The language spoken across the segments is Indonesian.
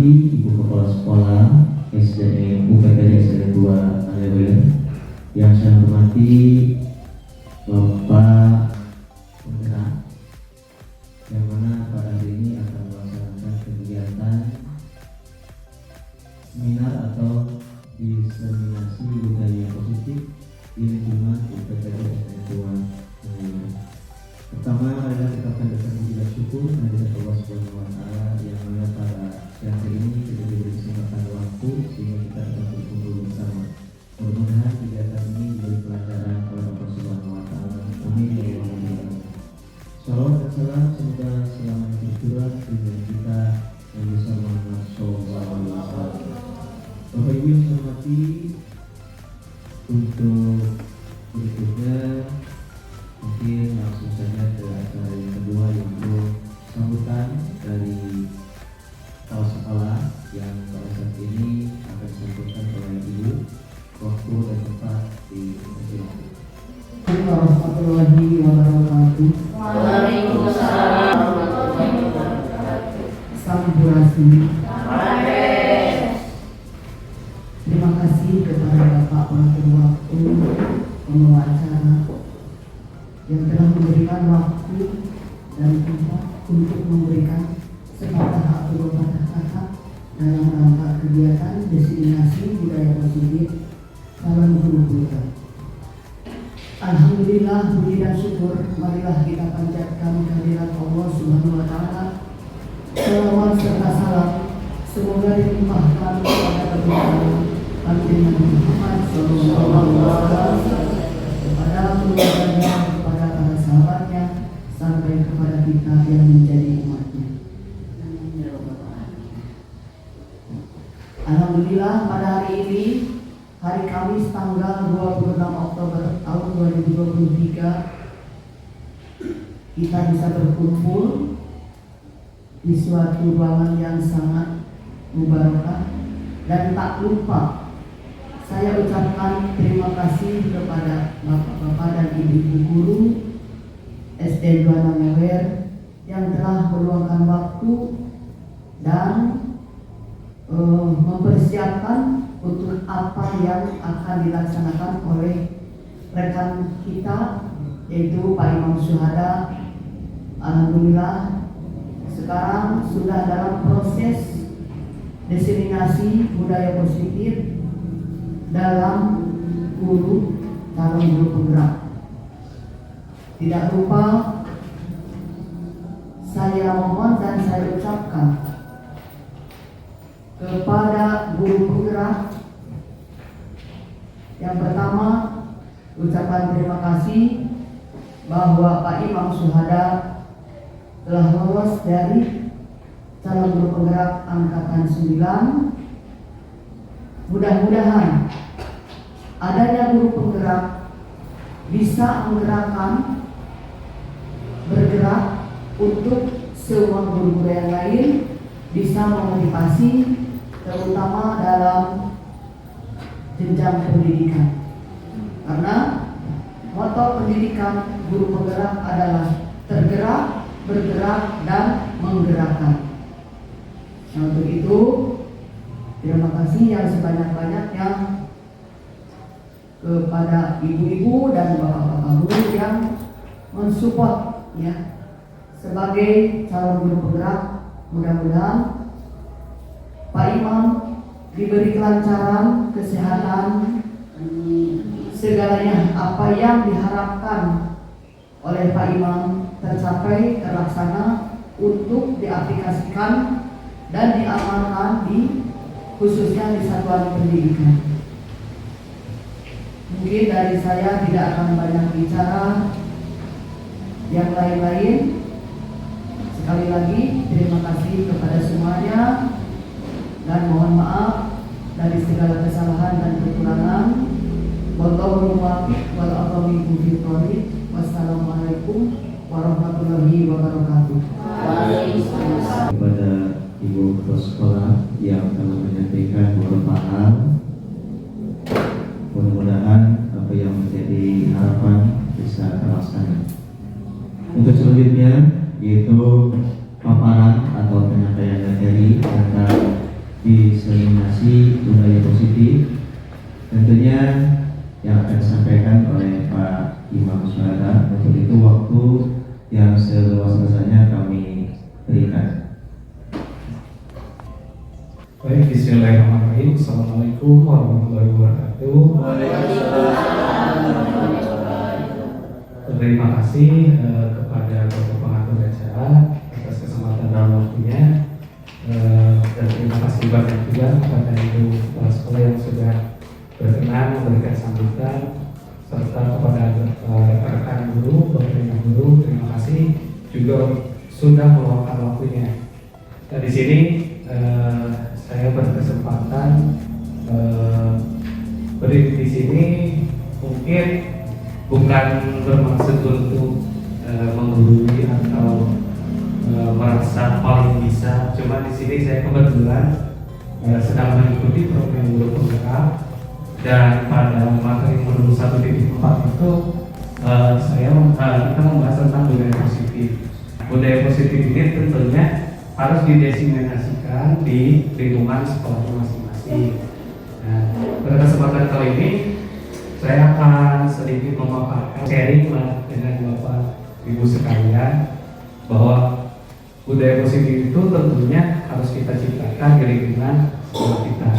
Ibu Kepala Sekolah SDN UPTJ SDN 2 Alewer, yang saya hormati Bapak Penggerak, yang mana pada hari ini akan melaksanakan kegiatan seminar atau diseminasi budaya positif di lingkungan UPTJ SDN 2 Alewer. Pertama, adalah kita akan berterima syukur kepada Allah Subhanahu wa Ta'ala yang mana pada siang hari ini kita diberi kesempatan waktu sehingga kita dapat berkumpul bersama. Mudah-mudahan kegiatan ini diberi pelajaran oleh Allah Subhanahu wa Ta'ala. Amin ya rabbal alamin. Salawat dan salam semoga selamanya tercurah kepada kita yang bisa Muhammad sallallahu alaihi wasallam. Bapak Ibu yang saya hormati, untuk berikutnya mungkin langsung saja ke acara yang kedua, yaitu sambutan dari kepala sekolah yang pada saat ini akan disampaikan oleh Ibu. Waktu dan tempat di persilakan. Warahmatullahi wabarakatuh. Waalaikumsalam warahmatullahi wabarakatuh. Sampurasun. Terima kasih kepada Bapak pengatur waktu, pembawa acara yang telah memberikan waktu dan tempat untuk memberikan sepatah atau patah kata dalam rangka kegiatan diseminasi budaya positif calon guru putra. Alhamdulillah, puji dan syukur marilah kita panjatkan kehadirat Allah Subhanahu wa Ta'ala. Salawat serta salam semoga dilimpahkan kepada baginda Nabi Muhammad sallallahu alaihi wasallam, kepada keluarganya, kepada para sahabatnya, sampai kepada kita yang menjadi umatnya. Alhamdulillah, pada hari ini, hari Kamis tanggal 26 Oktober tahun 2023, kita bisa berkumpul di suatu ruangan yang sangat mubarakah, dan tak lupa saya ucapkan terima kasih kepada bapak-bapak dan ibu-ibu guru SD 2 Alewer yang telah meluangkan waktu dan mempersiapkan untuk apa yang akan dilaksanakan oleh rekan kita, yaitu Pak Imam Syuhada. Alhamdulillah, sekarang sudah dalam proses diseminasi budaya positif dalam calon guru penggerak. Tidak lupa saya mohon dan saya ucapkan kepada guru penggerak, yang pertama ucapan terima kasih bahwa Pak Imam Syuhada telah lolos dari calon guru penggerak angkatan 9. Mudah-mudahan adanya guru penggerak bisa menggerakkan, bergerak untuk semua guru-guru yang lain bisa memotivasi, terutama dalam jenjang pendidikan. Karena moto pendidikan guru penggerak adalah tergerak, bergerak, dan menggerakkan. Nah, untuk itu terima kasih yang sebanyak-banyaknya kepada ibu-ibu dan bapak-bapak guru yang mensupport ya sebagai calon guru penggerak. Mudah-mudahan Pak Imam diberi kelancaran, kesehatan, segalanya apa yang diharapkan oleh Pak Imam tercapai, terlaksana untuk diaplikasikan dan diamalkan khususnya di satuan pendidikan. Mungkin dari saya tidak akan banyak bicara yang lain-lain. Sekali lagi terima kasih kepada semuanya dan mohon maaf dari segala kesalahan dan kekurangan. Wallahu muwaffiq wal aqwam fi thoriq. Wassalamualaikum warahmatullahi wabarakatuh. Waalaikumsalam. Kepada Ibu Kepala Sekolah yang telah menyampaikan beberapa hal, mudah-mudahan apa yang menjadi harapan bisa terlaksana. Untuk selanjutnya yaitu paparan atau penyampaian materi tentang budaya positif. Tentunya yang akan disampaikan oleh Pak Imam Syuhada. Untuk itu waktu yang seluas-luasnya kami berikan. Baik, bismillahirrahmanirrahim. Assalamualaikum warahmatullahi wabarakatuh. Terima kasih kepada Bapak Pengatur acara atas kesempatan dan waktunya, dan terima kasih banyak juga kepada Ibu Kepala Sekolah yang sudah berkenan memberikan sambutan, serta kepada rekan-rekan guru, Bapak guru, terima kasih juga sudah meluangkan waktunya. Dan di sini saya berkesempatan berdiri di sini mungkin bukan bermaksud untuk menggurui atau merasa paling bisa. Cuma di sini saya kebetulan sedang mengikuti program guru penggerak, dan pada materi modul 1.4 itu kita membahas tentang budaya positif. Budaya positif ini tentunya harus didiseminasikan di lingkungan sekolah masing-masing. Nah, pada kesempatan kali ini saya akan sedikit memaparkan sharing dengan Bapak Ibu sekalian bahwa budaya positif itu tentunya harus kita ciptakan di lingkungan sekolah kita.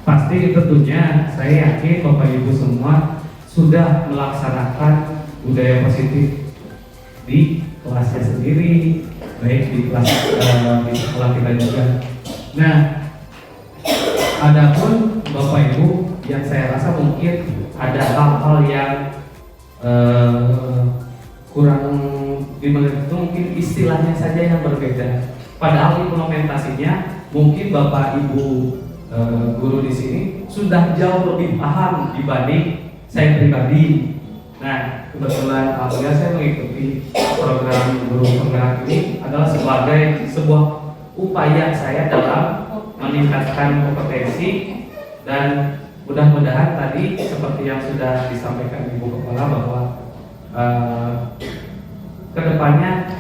Pasti tentunya saya yakin Bapak Ibu semua sudah melaksanakan budaya positif di kelasnya sendiri, baik di kelas di sekolah kita juga. Nah, adapun Bapak Ibu yang saya rasa mungkin ada hal-hal yang kurang dimengerti, itu mungkin istilahnya saja yang berbeda. Padahal implementasinya mungkin Bapak Ibu guru di sini sudah jauh lebih paham dibanding saya pribadi. Nah, kebetulan alhamdulillah saya mengikuti program guru penggerak ini adalah sebagai sebuah upaya saya dalam meningkatkan kompetensi, dan mudah-mudahan tadi seperti yang sudah disampaikan Ibu Kepala bahwa kedepannya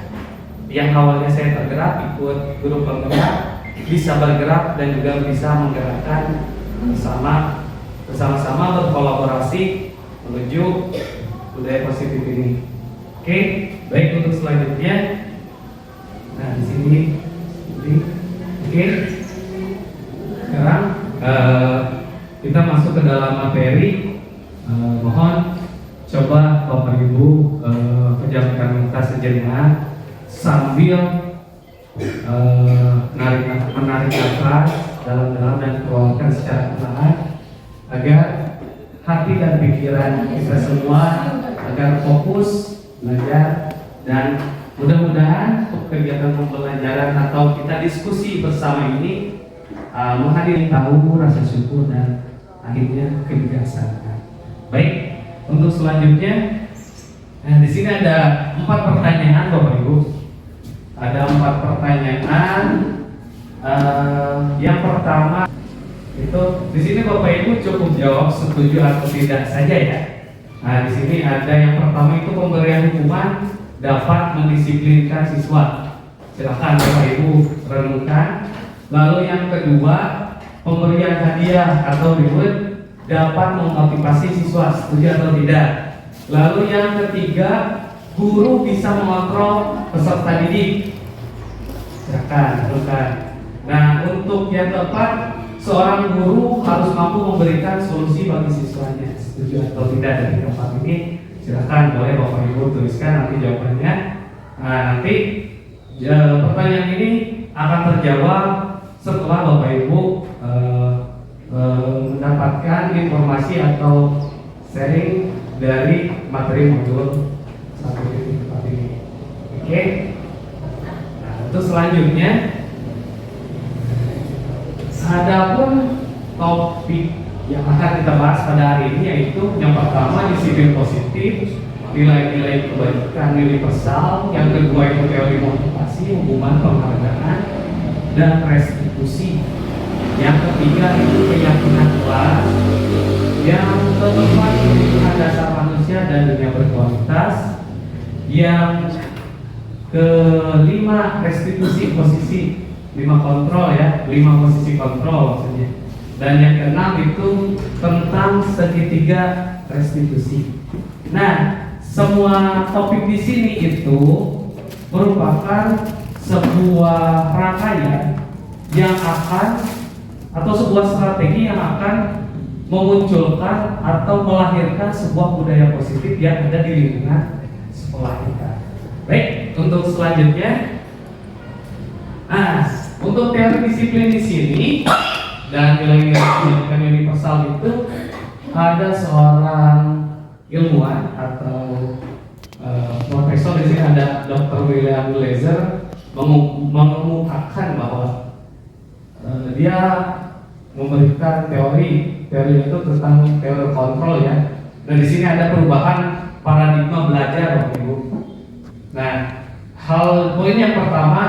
yang awalnya saya tergerak ikut guru penggerak bisa bergerak dan juga bisa menggerakkan bersama-sama berkolaborasi menuju budaya positif ini. Oke, baik, untuk selanjutnya. Nah, di sini, oke. Sekarang kita masuk ke dalam materi. Mohon coba Bapak Ibu pejamkan mata sejenak sambil menarik nafas dalam-dalam dan keluarkan secara perlahan agar hati dan pikiran kita semua agar fokus belajar, dan mudah-mudahan kegiatan pembelajaran atau kita diskusi bersama ini menghadiri tahu rasa syukur dan akhirnya kebijaksanaan. Baik, untuk selanjutnya, nah di sini ada 4 pertanyaan Bapak Ibu. Ada 4 pertanyaan. Yang pertama itu di sini Bapak Ibu cukup jawab setuju atau tidak saja ya. Nah, di sini ada yang pertama itu pemberian hukuman dapat mendisiplinkan siswa. Silakan Bapak Ibu renungkan. Lalu yang kedua, pemberian hadiah atau reward dapat memotivasi siswa, setuju atau tidak. Lalu yang ketiga, guru bisa mengontrol peserta didik. Silakan renungkan. Nah, untuk yang keempat, seorang guru harus mampu memberikan solusi bagi siswanya, setuju atau tidak dari keempat ini. Silakan boleh Bapak Ibu tuliskan nanti jawabannya. Nah, nanti pertanyaan ini akan terjawab setelah Bapak Ibu mendapatkan informasi atau sharing dari materi modul 1.4 ini. Oke. Nah, untuk selanjutnya, adapun topik yang akan kita bahas pada hari ini yaitu yang pertama disiplin positif, nilai-nilai kebaikan universal, yang kedua itu teori motivasi, hukuman, penghargaan, dan restitusi. Yang ketiga itu keyakinan kelas. Yang keempat kebutuhan dasar manusia dan dunia berkualitas. Yang kelima restitusi posisi, 5 kontrol ya, 5 posisi kontrol maksudnya. Dan yang keenam itu tentang segitiga restitusi. Nah, semua topik di sini itu merupakan sebuah rangkaian yang akan atau sebuah strategi yang akan memunculkan atau melahirkan sebuah budaya positif yang ada di lingkungan sekolah kita. Baik, untuk selanjutnya, nah, untuk teori disiplin di sini dan nilai-nilai pendidikan universal itu ada seorang ilmuwan atau profesor di sini, ada Dr. William Glaser mengemukakan bahwa dia memberikan teori itu tentang teori kontrol ya. Dan di sini ada perubahan paradigma belajar, Bapak Ibu. Nah, poin yang pertama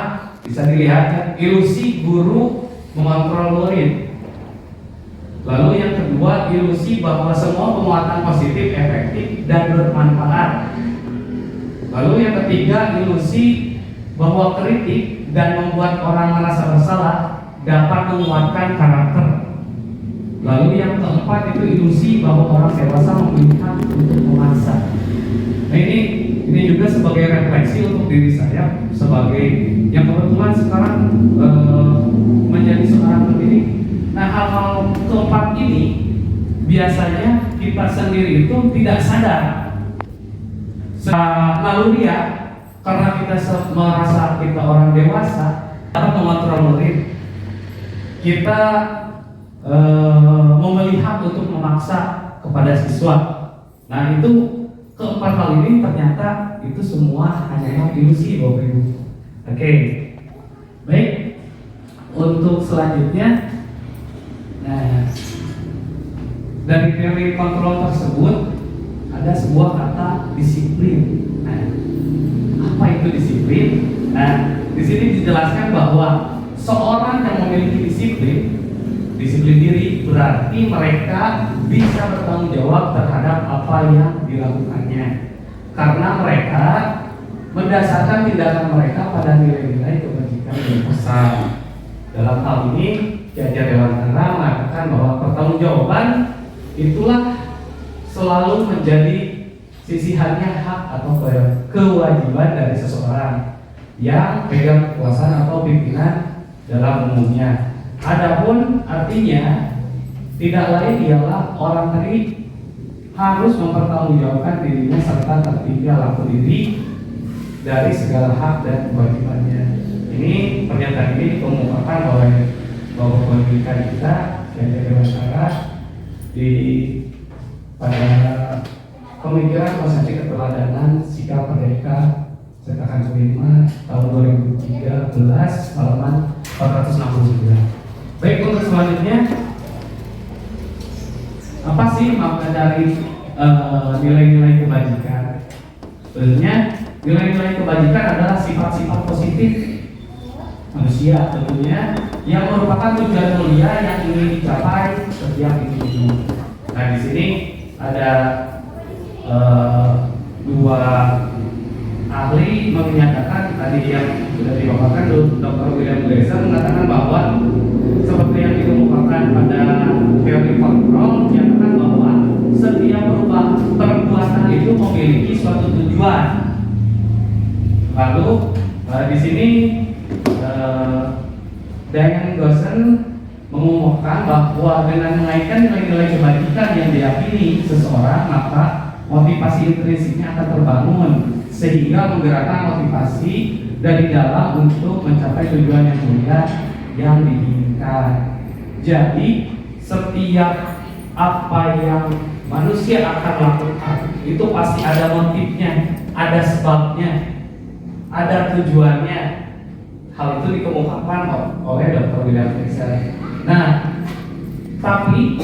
bisa dilihat ya, ilusi guru mengontrol murid. Lalu yang kedua, ilusi bahwa semua penguatan positif efektif dan bermanfaat. Lalu yang ketiga, ilusi bahwa kritik dan membuat orang merasa bersalah dapat menguatkan karakter. Lalu yang keempat itu ilusi bahwa orang dewasa memiliki hak untuk memaksa. Nah, ini juga sebagai refleksi untuk diri saya sebagai yang kebetulan sekarang menjadi seorang pendidik. Nah, hal-hal keempat ini biasanya kita sendiri itu tidak sadar. Lalu dia karena kita merasa kita orang dewasa dapat mengontrol murid, kita memberi hak untuk memaksa kepada siswa. Nah, itu keempat hal ini ternyata itu semua hanyalah ilusi, Bapak Ibu. Oke, baik. Untuk selanjutnya, nah, dari teori kontrol tersebut ada sebuah kata disiplin. Nah, apa itu disiplin? Nah, di sini dijelaskan bahwa seorang yang memiliki disiplin diri berarti mereka bisa bertanggung jawab terhadap apa yang dilakukannya, karena mereka mendasarkan tindakan mereka pada nilai-nilai kebajikan universal. Dalam hal ini, Ki Hajar Dewantara mengatakan bahwa pertanggungjawaban itulah selalu menjadi sisihannya hak atau kewajiban dari seseorang yang pegang kekuasaan atau pimpinan dalam umumnya. Adapun artinya tidak lain ialah orang tadi harus mempertanggungjawabkan dirinya serta tertinggal laku diri dari segala hak dan kewajibannya. Ini pernyataan ini dikemukakan oleh Bapak Pendidikan kita yang Dewantara di pada pemikiran konsepsi keteladanan sikap merdeka cetakan kelima tahun 2013 halaman 469. Baik, untuk selanjutnya, apa sih makna dari nilai-nilai kebajikan? Sebenarnya nilai-nilai kebajikan adalah sifat-sifat positif manusia tentunya yang merupakan tujuan mulia yang ingin dicapai setiap individu. Nah, di sini ada dua ahli menyatakan tadi yang sudah dibawakan, Dr. William Glaser mengatakan bahwa seperti yang dikemukakan pada teori kontrol, menyatakan bahwa setiap perbuatan itu memiliki suatu tujuan. Lalu di sini Diane Gossen mengumumkan bahwa dengan mengaitkan nilai-nilai kebajikan yang diyakini seseorang, maka motivasi intrinsiknya akan terbangun sehingga menggerakkan motivasi dari dalam untuk mencapai tujuan yang mulia yang diinginkan. Jadi setiap apa yang manusia akan lakukan itu pasti ada motifnya, ada sebabnya, ada tujuannya. Hal itu dikemukakan oleh Dr. William Glaser. Nah, tapi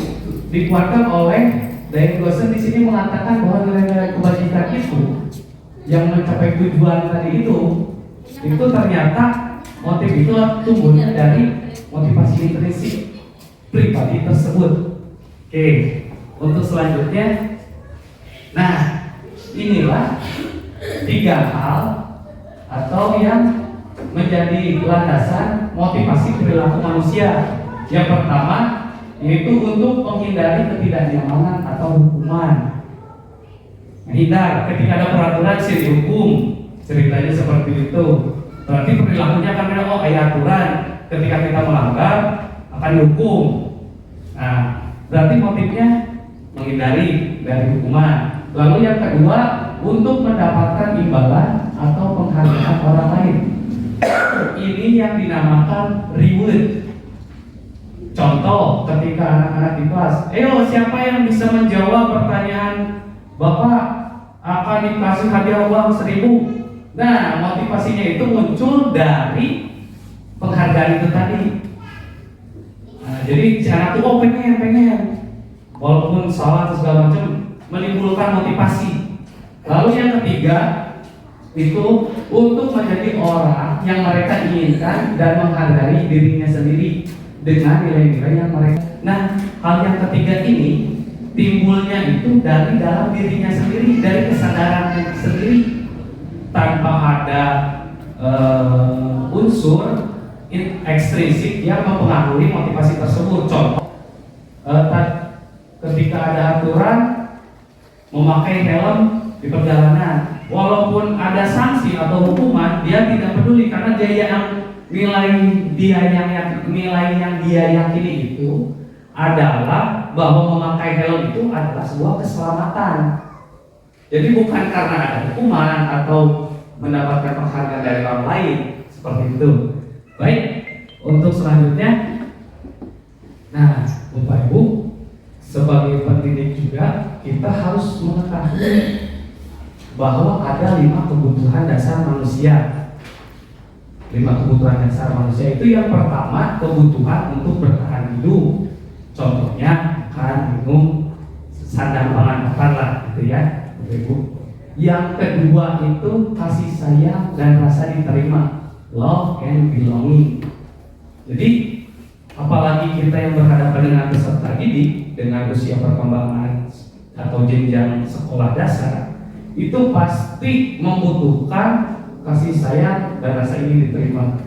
dikuatkan oleh Diane Gossen di sini mengatakan bahwa nilai-nilai kebajikan itu yang mencapai tujuan tadi itu ternyata motif itu tumbuhnya dari motivasi intrinsik pribadi tersebut. Oke, untuk selanjutnya, nah inilah tiga hal atau yang menjadi landasan motivasi perilaku manusia. Yang pertama, yaitu untuk menghindari ketidaknyamanan atau hukuman. Hindar ketika ada peraturan sih dihukum, ceritanya seperti itu. Berarti perilakunya kan ada aturan, ketika kita melanggar akan dihukum. Nah, berarti motifnya menghindari dari hukuman. Lalu yang kedua, untuk mendapatkan imbalan atau penghargaan orang lain. Ini yang dinamakan reward. Contoh, ketika anak-anak di kelas, siapa yang bisa menjawab pertanyaan Bapak akan dikasih hadiah uang 1.000. Nah, motivasinya itu muncul dari penghargaan itu tadi. Nah, jadi si anak tuh pengen, walaupun salah atau segala macam, menimbulkan motivasi. Lalu yang ketiga itu untuk menjadi orang yang mereka inginkan dan menghargai dirinya sendiri dengan nilai-nilai yang mereka. Nah, hal yang ketiga ini timbulnya itu dari dalam dirinya sendiri, dari kesadaran sendiri, tanpa ada unsur ekstrinsik yang mempengaruhi motivasi tersebut. Contoh, ketika ada aturan memakai helm di perjalanan, walaupun ada sanksi atau hukuman, dia tidak peduli karena nilai yang dia yakini itu adalah bahwa memakai helm itu adalah sebuah keselamatan. Jadi bukan karena ada hukuman atau mendapatkan penghargaan dari orang lain seperti itu. Baik, untuk selanjutnya, nah, Bapak Ibu, sebagai pendidik juga kita harus mengetahui bahwa ada 5 kebutuhan dasar manusia. 5 kebutuhan dasar manusia itu yang pertama kebutuhan untuk bertahan hidup. Contohnya makan, minum, sandang pangan papan lah, gitu ya, Ibu. Yang kedua itu kasih sayang dan rasa diterima, love and belonging. Jadi apalagi kita yang berhadapan dengan peserta didik dengan usia perkembangan atau jenjang sekolah dasar, itu pasti membutuhkan kasih sayang dan rasa ingin diterima.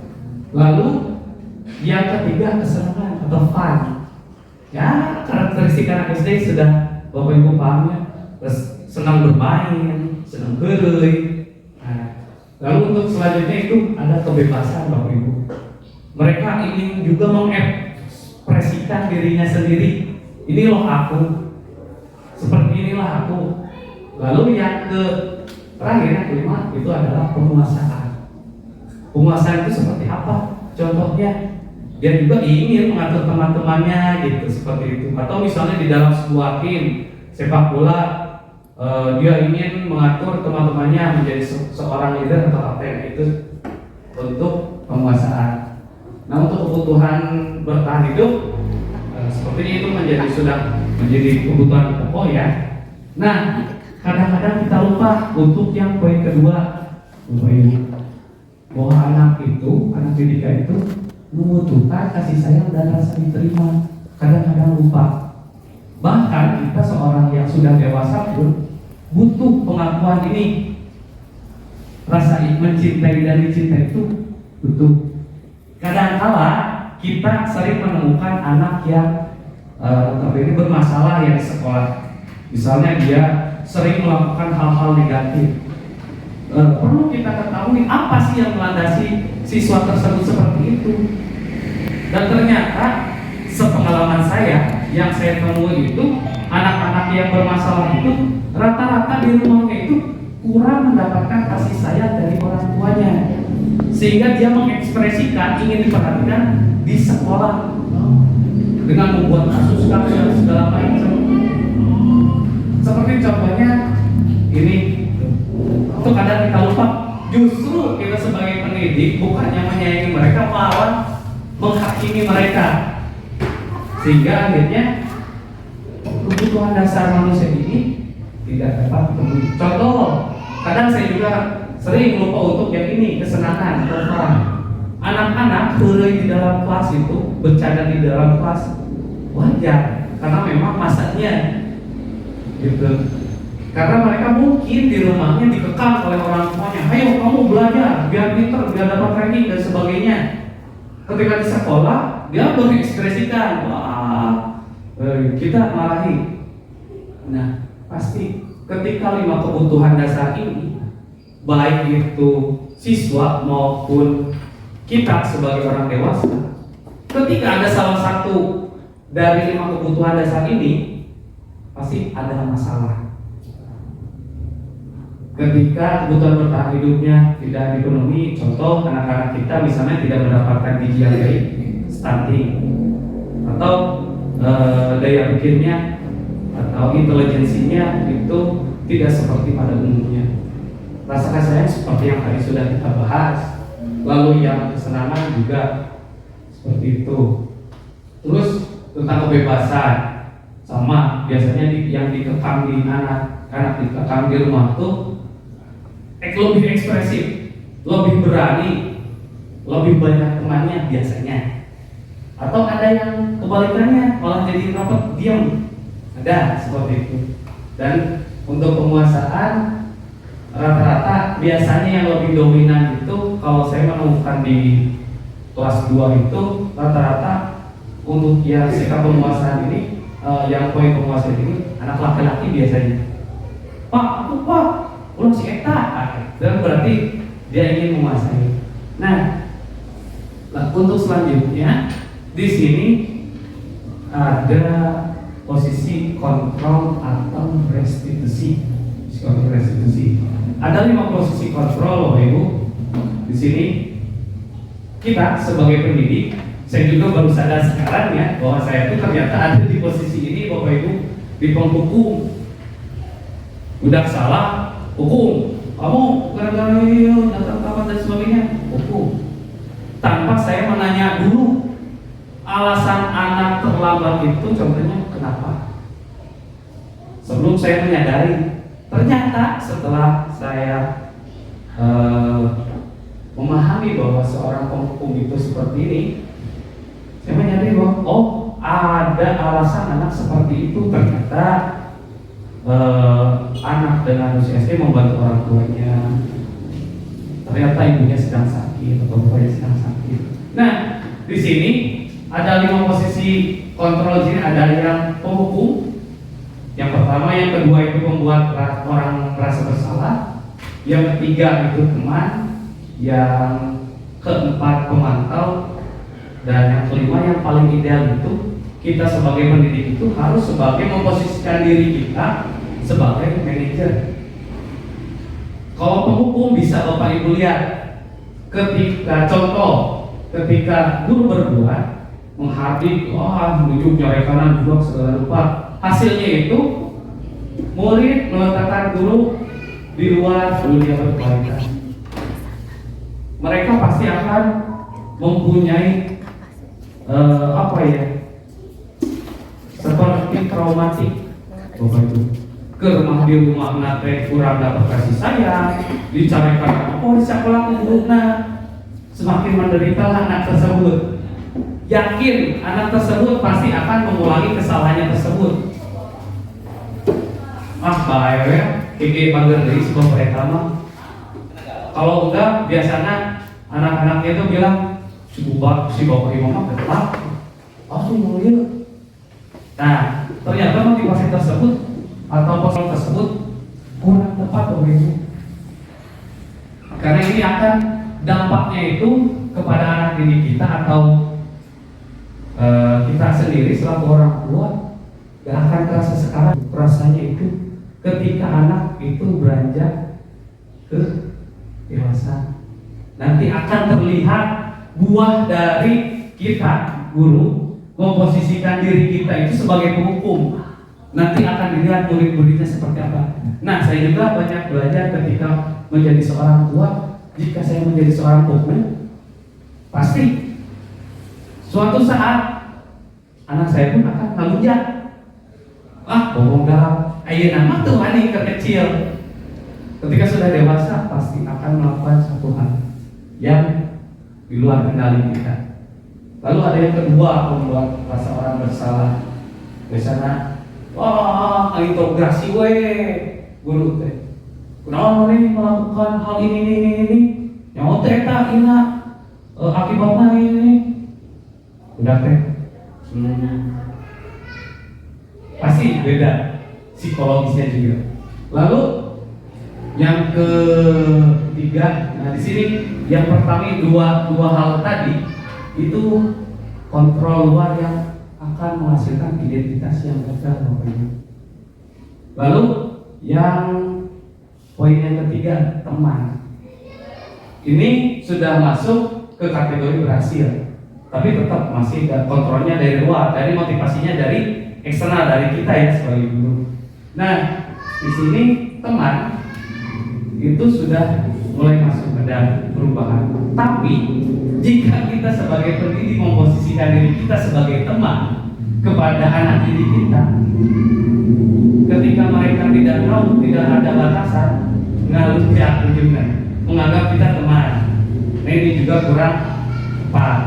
Lalu yang ketiga kesenangan atau fun. Ya, karakteristik anak SD sudah Bapak Ibu paham ya. Terus senang bermain, senang gerai. Nah, lalu untuk selanjutnya itu ada kebebasan Bapak Ibu. Mereka ingin juga mengekspresikan dirinya sendiri. Ini loh aku, seperti inilah aku. Lalu yang terakhir, yang kelima itu adalah penguasaan. Penguasaan itu seperti apa? Contohnya, dia juga ingin mengatur teman-temannya gitu, seperti itu. Atau misalnya di dalam sebuah tim sepak bola, dia ingin mengatur teman-temannya menjadi seorang leader atau kapten. Itu untuk penguasaan. Nah, untuk kebutuhan bertahan hidup, sepertinya itu sudah menjadi kebutuhan pokok ya. Nah, kadang-kadang kita lupa untuk yang poin kedua, Bapak Ibu, bahwa anak didik itu membutuhkan kasih sayang dan rasa diterima. Kadang-kadang lupa. Bahkan kita seorang yang sudah dewasa pun butuh pengakuan ini. Rasa mencintai dan dicintai itu butuh. Kadang-kala kita sering menemukan anak yang bermasalah ya di sekolah. Misalnya dia sering melakukan hal-hal negatif. Perlu kita ketahui apa sih yang melandasi siswa tersebut seperti itu. Dan ternyata sepengalaman saya yang saya temui itu anak-anak yang bermasalah itu rata-rata di rumahnya itu kurang mendapatkan kasih sayang dari orang tuanya, sehingga dia mengekspresikan ingin diperhatikan di sekolah dengan membuat kasus dan segala macam. Seperti contohnya ini, itu kadang kita lupa. Justru kita sebagai pendidik bukannya menyayangi mereka, malah menghakimi mereka, sehingga akhirnya kebutuhan dasar manusia ini tidak dapat terpenuhi. Contoh, kadang saya juga sering lupa untuk yang ini, kesenangan, fun. Anak-anak heureuy di dalam kelas itu, bercanda di dalam kelas wajar, karena memang masanya gitu. Karena mereka mungkin di rumahnya dikekang oleh orang tuanya, ayo kamu belajar biar pinter, biar dapat training dan sebagainya. Ketika di sekolah dia mengekspresikan, wah kita marahi. Nah, pasti ketika 5 kebutuhan dasar ini, baik itu siswa maupun kita sebagai orang dewasa, ketika ada salah satu dari 5 kebutuhan dasar ini, pasti ada masalah. Ketika kebutuhan bertahan hidupnya tidak dipenuhi, contoh anak-anak kita misalnya tidak mendapatkan gizi yang baik, stunting, atau daya pikirnya atau intelijensinya itu tidak seperti pada umumnya. Rasa kasihnya seperti yang tadi sudah kita bahas. Lalu yang kesenangan juga seperti itu. Terus tentang kebebasan, sama biasanya yang dikekang di anak dikekang di rumah tuh lebih ekspresif, lebih berani, lebih banyak temannya biasanya. Atau ada yang kebalikannya, malah jadi rapat diam. Ada seperti itu. Dan untuk penguasaan rata-rata biasanya yang lebih dominan itu, kalau saya menemukan di kelas 2 itu rata-rata untuk yang sikap penguasaan ini, yang poin penguasaan ini anak laki-laki biasanya. Pak, ulang si Eta, dan berarti dia ingin menguasai. Nah, untuk selanjutnya di sini ada posisi kontrol atau restitusi. Ada 5 posisi kontrol, Bapak Ibu. Di sini kita sebagai pendidik, saya juga baru sadar sekarang ya bahwa saya itu ternyata ada di posisi ini, Bapak Ibu, di penghukum. Udah salah, hukum. Kamu gara-gara datang kapan dan sebagainya, hukum. Tanpa saya menanya dulu alasan anak terlambat itu, contohnya kenapa. Sebelum saya menyadari, ternyata setelah saya memahami bahwa seorang penghukum itu seperti ini, saya menyadari bahwa oh, ada alasan anak seperti itu. Ternyata anak dengan usia SD membantu orang tuanya, ternyata ibunya sedang sakit atau bapaknya sedang sakit. Nah, di sini ada 5 posisi kontrol. Di sini ada yang penghukum, yang pertama, yang kedua itu membuat orang merasa bersalah, yang ketiga itu teman, yang keempat pemantau, dan yang kelima yang paling ideal itu kita sebagai pendidik itu harus sebagai memposisikan diri kita sebagai manajer. Kalau penghukum bisa Bapak Ibu lihat, ketika contoh, ketika guru berdua menghardik, menuju nyari kanan juga segala rupa, hasilnya itu murid meletakkan guru di luar dunia berkualitas. Mereka pasti akan mempunyai seperti traumatik, Bapak Ibu. Ke rumah di rumah nate kurang dapat kasih sayang, dicarikan di sekolah guruna, semakin menderita anak tersebut. Yakin anak tersebut pasti akan mengulangi kesalahannya tersebut. Bahaya ya, ini panggil dari sebuah pertama. Kalau enggak, biasanya anak-anaknya itu bilang, si bapak ibu mah ketat, pasti mulia. Nah, ternyata motivasi tersebut atau persoalan tersebut kurang tepat begitu. Karena ini akan dampaknya itu kepada anak didik kita atau kita sendiri selaku orang tua gak akan terasa sekarang. Rasanya itu ketika anak itu beranjak ke dewasa, nanti akan terlihat buah dari kita guru memposisikan diri kita itu sebagai penghukum. Nanti akan dilihat murid-muridnya seperti apa. Nah, saya juga banyak belajar ketika menjadi seorang tua. Jika saya menjadi seorang penghukum, pasti suatu saat anak saya pun akan ngelunjak. Bohong dalam ayeuna mah tuh ani kecil. Ketika sudah dewasa pasti akan melakukan satu hal yang di luar kendali kita. Lalu ada yang kedua, membuat rasa orang bersalah. Biasanya integrasi guru teh. Kenapa nih melakukan hal ini? Yang teh tak ina akibatnya ini. Udah teh. pasti beda psikologisnya juga. Lalu yang ketiga, nah di sini yang pertama dua hal tadi itu kontrol luar yang akan menghasilkan identitas yang gagal, Bapak Ibu. Lalu yang poin yang ketiga, teman. Ini sudah masuk ke kategori berhasil, tapi tetap masih kontrolnya dari luar, dari motivasinya dari eksternal, dari kita ya sebagai guru. Nah, di sini teman itu sudah mulai masuk ke dalam perubahan. Tapi jika kita sebagai pendidik memposisikan diri kita sebagai teman kepada anak didik kita, ketika mereka tidak tahu, tidak ada batasan, ngelunjak ujungnya, menganggap kita teman. Nah, ini juga kurang tepat.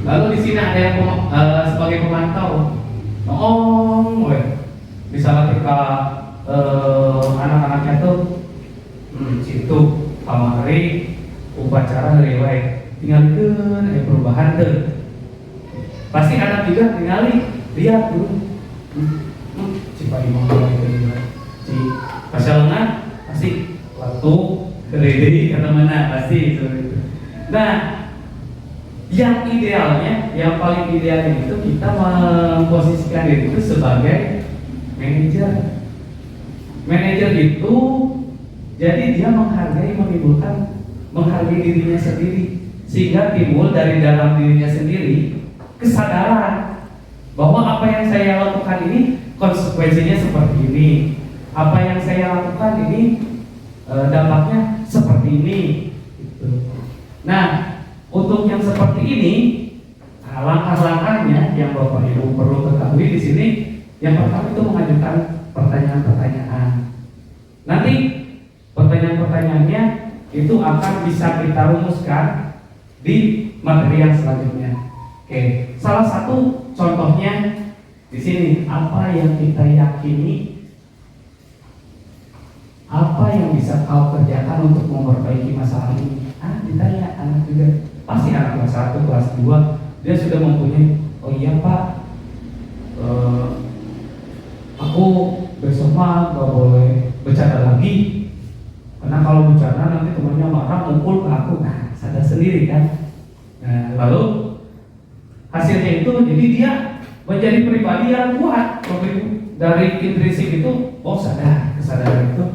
Lalu di sini ada yang sebagai pemantau, misalnya ketika anak-anaknya tuh situ kamari upacara riwayat tinggalkan perubahan tuh, pasti anak juga tinggali lihat dulu cipa imam si pasalnya pasti waktu kedede kata mana pasti itu. Nah, yang idealnya, yang paling idealnya itu kita memposisikan diri itu sebagai manajer. Manajer itu jadi dia menghargai dirinya sendiri, sehingga timbul dari dalam dirinya sendiri kesadaran bahwa apa yang saya lakukan ini konsekuensinya seperti ini, apa yang saya lakukan ini dampaknya seperti ini. Gitu. Nah, untuk yang seperti ini, langkah-langkahnya yang Bapak Ibu perlu ketahui di sini, yang pertama itu mengajukan pertanyaan-pertanyaan. Nanti pertanyaan-pertanyaannya itu akan bisa kita rumuskan di materi yang selanjutnya. Oke, salah satu contohnya di sini, apa yang kita yakini, apa yang bisa kau kerjakan untuk memperbaiki masalah ini? Ditanya anak juga, pasti anak kelas 1, kelas 2 dia sudah mempunyai, oh iya Pak, aku besok mah gak boleh bercanda lagi, karena kalau bercanda nanti temannya marah mukul ke aku. Nah, sadar sendiri kan. Nah, lalu hasilnya itu jadi dia menjadi pribadi yang kuat. Dari intrinsik itu, kesadaran itu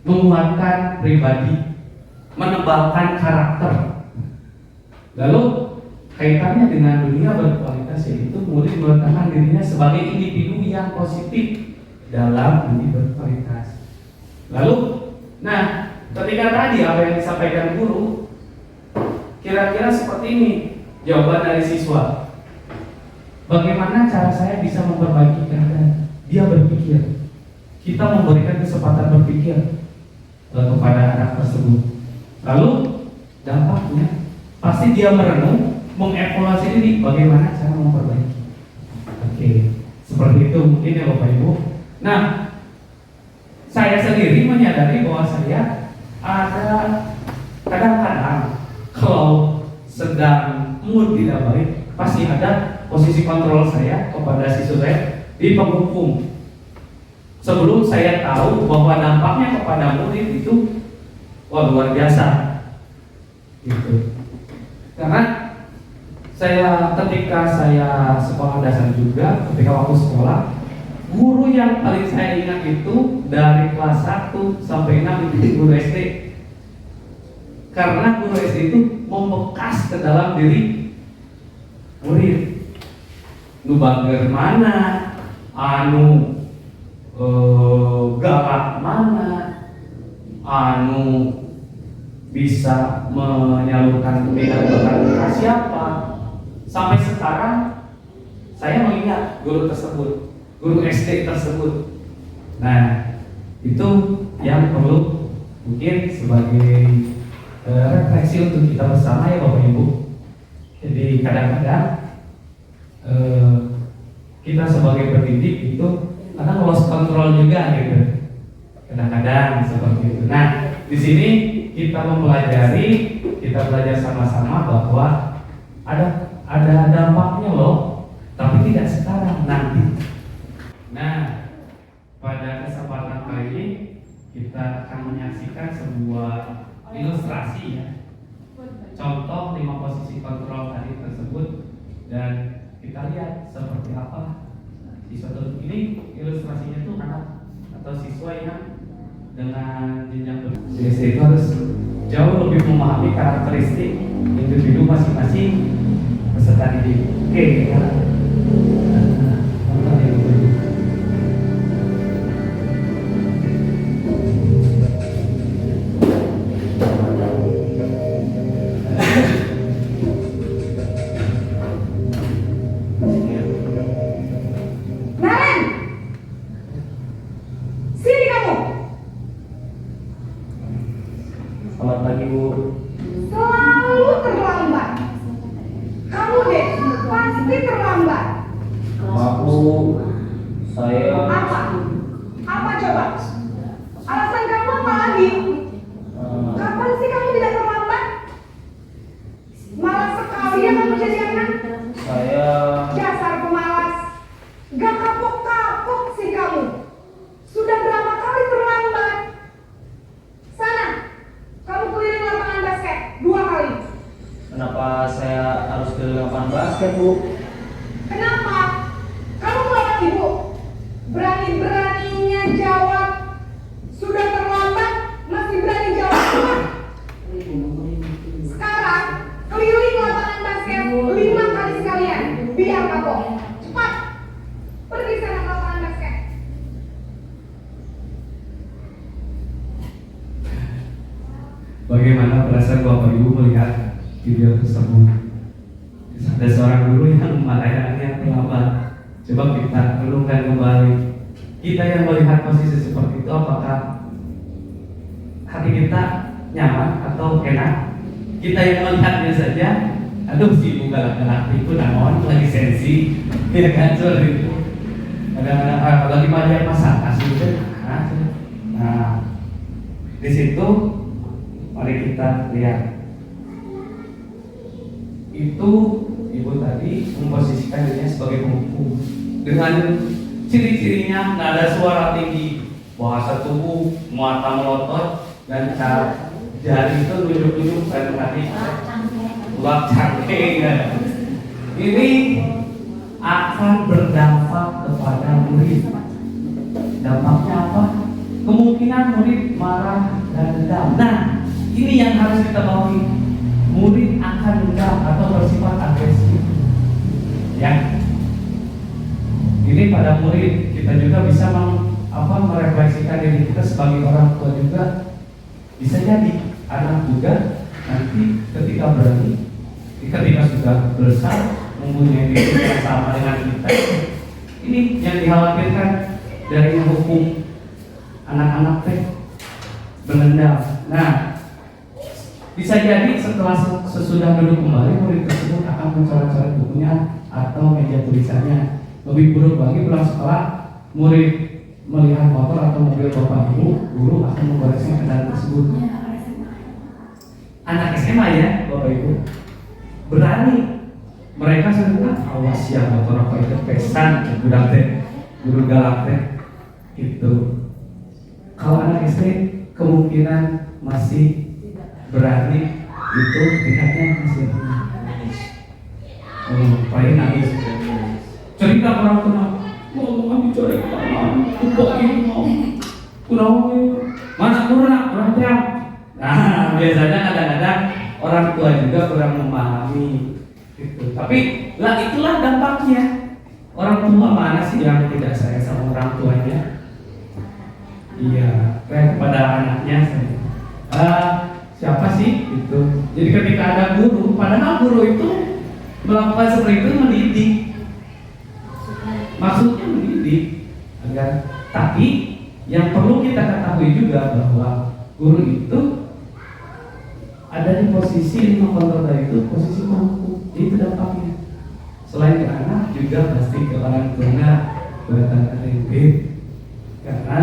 menguatkan pribadi, menebalkan karakter. Lalu kaitannya dengan dunia berkualitas, yaitu kemudian meletakkan dirinya sebagai individu yang positif dalam dunia berkualitas. Lalu, nah, ketika tadi apa yang disampaikan guru, kira-kira seperti ini jawaban dari siswa. Bagaimana cara saya bisa memperbaiki keadaan? Dia berpikir. Kita memberikan kesempatan berpikir kepada anak tersebut. Lalu dampaknya pasti dia merenung, mengevaluasi diri bagaimana cara memperbaiki. Oke, seperti itu mungkin ya Bapak Ibu. Nah, saya sendiri menyadari bahwa saya ada kadang-kadang kalau sedang mood tidak baik, pasti ada posisi kontrol saya kepada siswa saya di penghukum. Sebelum saya tahu bahwa dampaknya kepada murid itu luar biasa, gitu. Karena ketika saya sekolah dasar juga, ketika waktu sekolah, guru yang paling saya ingat itu dari kelas 1 sampai 6 itu guru SD. Karena guru SD itu membekas ke dalam diri murid. Nu bager mana, anu galak mana, anu bisa menyalurkan kebaikan kepada siapa. Sampai sekarang saya mengingat guru tersebut, guru SD tersebut. Nah, itu yang perlu mungkin sebagai refleksi untuk kita bersama ya Bapak Ibu. Jadi kadang-kadang kita sebagai pendidik itu kadang lost control juga gitu. Kadang-kadang seperti itu. Nah, di sini kita mempelajari, kita belajar sama-sama bahwa ada dampaknya loh tapi tidak sekarang, nanti. Nah, pada kesempatan kali ini kita akan menyaksikan sebuah ilustrasi ya, contoh 5 posisi kontrol tadi tersebut, dan kita lihat seperti apa siswa ini. Ilustrasinya itu anak atau siswa yang dengan jenjang itu harus jauh lebih memahami karakteristik individu masing-masing peserta didik. Oke, ya. Selamat pagi, Bu. Selalu terlambat. Kamu deh pasti terlambat. Maaf, Bu. Saya Apa? Apa coba? Alasan kamu apa lagi? Kapan sih kamu tidak terlambat? Malas sekali ya kamu jadi anak. saya Dasar pemalas. Gak kapok-kapok sih kamu. Sudah berapa kali terlambat? Sana, kamu keliling lapangan basket 2 kali. kenapa saya harus ke lapangan basket, Bu? Kenapa? Kamu melawan ibu. Berani-beraninya jawab. Sudah terlambat, masih berani jawab. Sekarang, keliling lapangan basket 5 kali sekalian. Biar kapok. Cepat. Pergi sana ke lapangan basket. Bagaimana perasaan Bapak Ibu melihat video tersebut? Ada seorang guru yang memarahi anaknya terlambat. Coba kita renungkan kembali. Kita yang melihat posisi seperti itu, apakah hati kita nyaman atau enak? Kita yang melihatnya saja, aduh si ibu galak-galak itu naon lagi sensi, ya kan seperti itu. Kadang-kadang apalagi pada masak asli. Nah, di situ mari kita lihat. Itu ibu tadi memposisikan dirinya sebagai pemukul dengan ciri-cirinya nggak ada suara tinggi, bahasa tubuh mata melotot, dan cara jari itu nunjuk-nunjuk dan tadi ulap cangkeng ya. Ini akan berdampak kepada murid. Dampaknya apa? Kemungkinan murid marah dan dendam. Nah, ini yang harus kita bawahi. Murid akan dendam atau bersifat agresif. Ya. Ini pada murid kita juga bisa merefleksikan diri kita sebagai orang tua juga. Bisa jadi anak juga nanti ketika berani, ketika sudah besar mempunyai diri yang sama dengan kita. Ini yang dikhawatirkan dari hukum anak-anak teh menendam. Nah, bisa jadi setelah sesudah duduk kembali murid tersebut akan mencoret-coret bukunya atau meja tulisannya. Lebih buruk lagi pulang sekolah murid melihat motor atau mobil bapak ibu, guru akan menggoresnya kendaraan tersebut. Anak SMA ya bapak ibu berani, mereka sudah awas ya motor apa itu pesan budak teh, guru galak teh itu. Kalau anak SD kemungkinan masih berani itu pihaknya masih nangis. Paling nangis. Cerita orang tua, mau dicoret tangan, kok ini mau, kurang mana kurang tiap. Nah biasanya kadang-kadang orang tua juga kurang memahami itu. Tapi lah itulah dampaknya. Orang tua mana sih yang tidak sayang sama orang tuanya? Iya, kepada anaknya saya. Siapa sih itu? Jadi ketika ada guru, padahal guru itu melakukan seperti itu mendidik. Maksudnya mendidik agar, tapi yang perlu kita ketahui juga bahwa guru itu ada di posisi mengontrol itu posisi pemukul. Itu dampaknya. Selain ke anak juga pasti ke orang tua, buatan RMB. Karena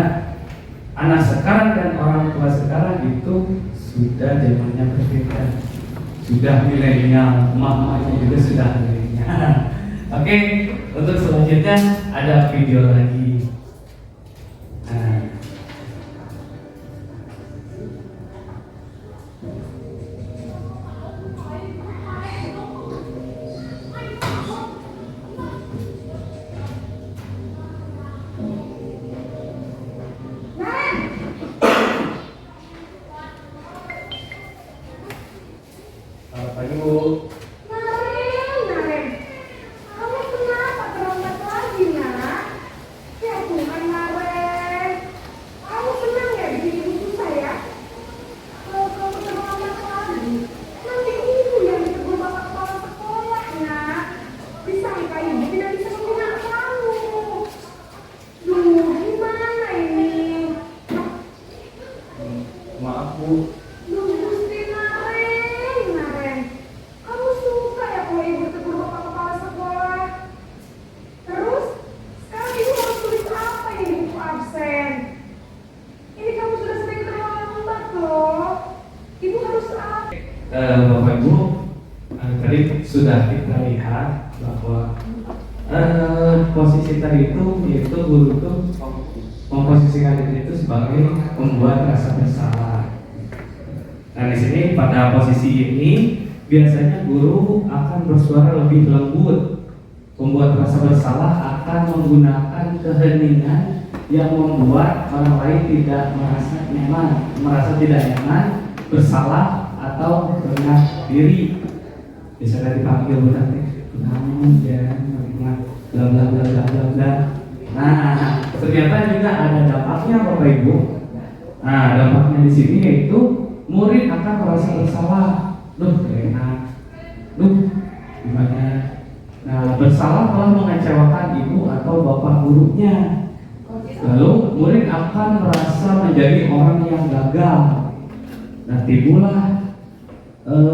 anak sekarang dan orang tua sekarang itu sudah zamannya berbeda, sudah milenial, emak-emaknya juga sudah milenial. Oke. Oke, untuk selanjutnya ada video lagi. Nah. Selamat pagi Bu. Naren, kamu kenapa terlambat lagi, nak? Ya Tuhan, Naren. Kamu senang ya bikin ibu susah ya? Kalau kamu terlambat lagi, nanti ibu yang ditegur bapak kepala sekolah, nak. Disangka ibu tidak bisa membina kamu. Duh, gimana ini? Maaf Bu. Duh, Gusti Naren. Kamu suka ya kalau ibu tegur bapak kepala sekolah? Terus, sekarang ibu harus tulis apa ini di buku absen? Ini kamu sudah sering terlambat loh. Ibu harus apa? Bapak Ibu, tadi sudah kita lihat bahwa posisi tadi itu yaitu guru itu memposisikan diri itu sebagai pembuat rasa bersalah. Nah di sini pada posisi ini biasanya guru akan bersuara lebih lembut. Pembuat rasa bersalah akan menggunakan keheningan yang membuat orang lain tidak merasa nyaman, bersalah atau rendah diri. Bisa dipanggil berarti namun jangan bla bla bla bla bla bla. Nah, ternyata juga ada dampaknya Bapak Ibu. Nah, dampaknya di sini yaitu murid akan merasa bersalah. Duh, enak. Duh, gimana? Nah, bersalah telah mengecewakan ibu atau bapak gurunya. Lalu murid akan merasa menjadi orang yang gagal. Nah, timbullah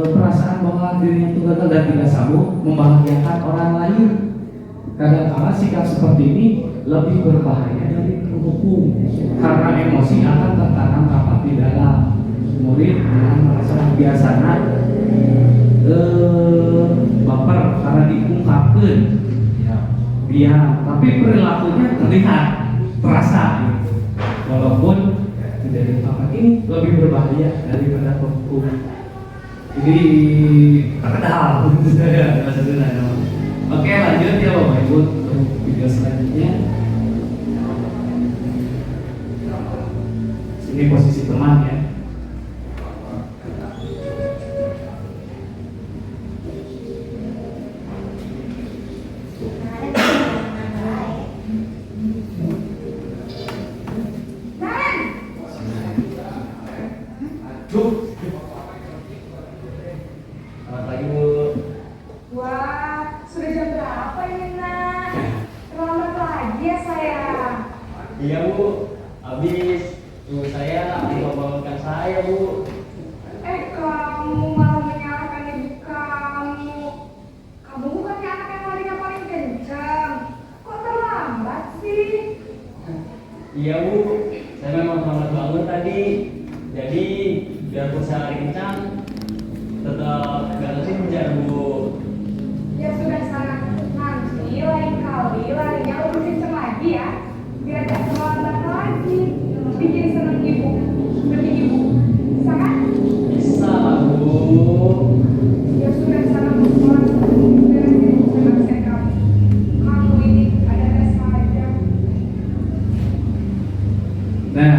perasaan bahwa dirinya itu gagal dan tidak sanggup membahagiakan orang lain. Kadang-kala sikap seperti ini lebih berbahaya dari hukum karena emosi akan tertanam rapat di dalam murid dengan merasa biasanya baper karena diungkapkan diam, tapi perilakunya terlihat terasa gitu. Walaupun tidak diungkapkan, ini lebih berbahaya daripada hukum. Jadi terkenal Oke, lanjut ya Bapak Ibu untuk video selanjutnya. Ini posisi teman ya. Selamat pagi Bu. Wah, sudah jam berapa ini, nak? Terlambat lagi ya saya. Iya Bu. Habis ibu saya membangunkan saya Bu. Kamu malah menyalahkan ibu kamu. Kamu bukannya anak yang larinya paling kencang. Kok terlambat sih? Iya Bu. Saya memang terlambat bangun tadi. Jadi biarpun saya lari kencang, tetap gak terus hujan Bu. Ya sudah sana. Nanti lain kali larinya lebih kencang lagi ya. Biar gak terlambat lagi. Bikin seneng ibu. Seperti ibu. Bisa kan? Bisa Bu. Ya sudah sana ke sekolah. Beresin urusan absen kamu. Kamu ini ada-ada saja. Nah,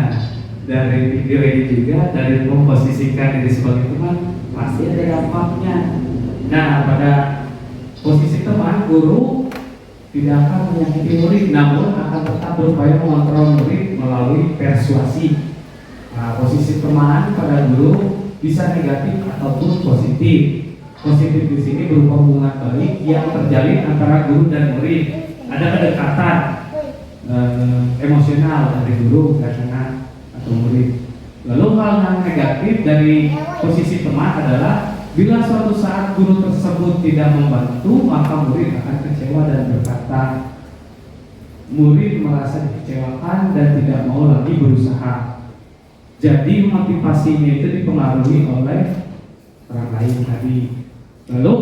dari video ini juga dari memposisikan diri sebagai teman pasti ada dampaknya. Nah, pada posisi teman, guru tidak akan menyakiti murid, namun akan tetap berupaya mengontrol murid melalui persuasi. Nah, posisi teman pada guru bisa negatif ataupun positif. Positif di sini berupa hubungan baik yang terjalin antara guru dan murid. Ada kedekatan emosional dari guru dan anak atau murid. Lalu hal yang negatif dari posisi teman adalah bila suatu saat guru tersebut tidak membantu, maka murid akan kecewa dan berkata, murid merasa dikecewakan dan tidak mau lagi berusaha. Jadi motivasinya itu dipengaruhi oleh orang lain tadi. Lalu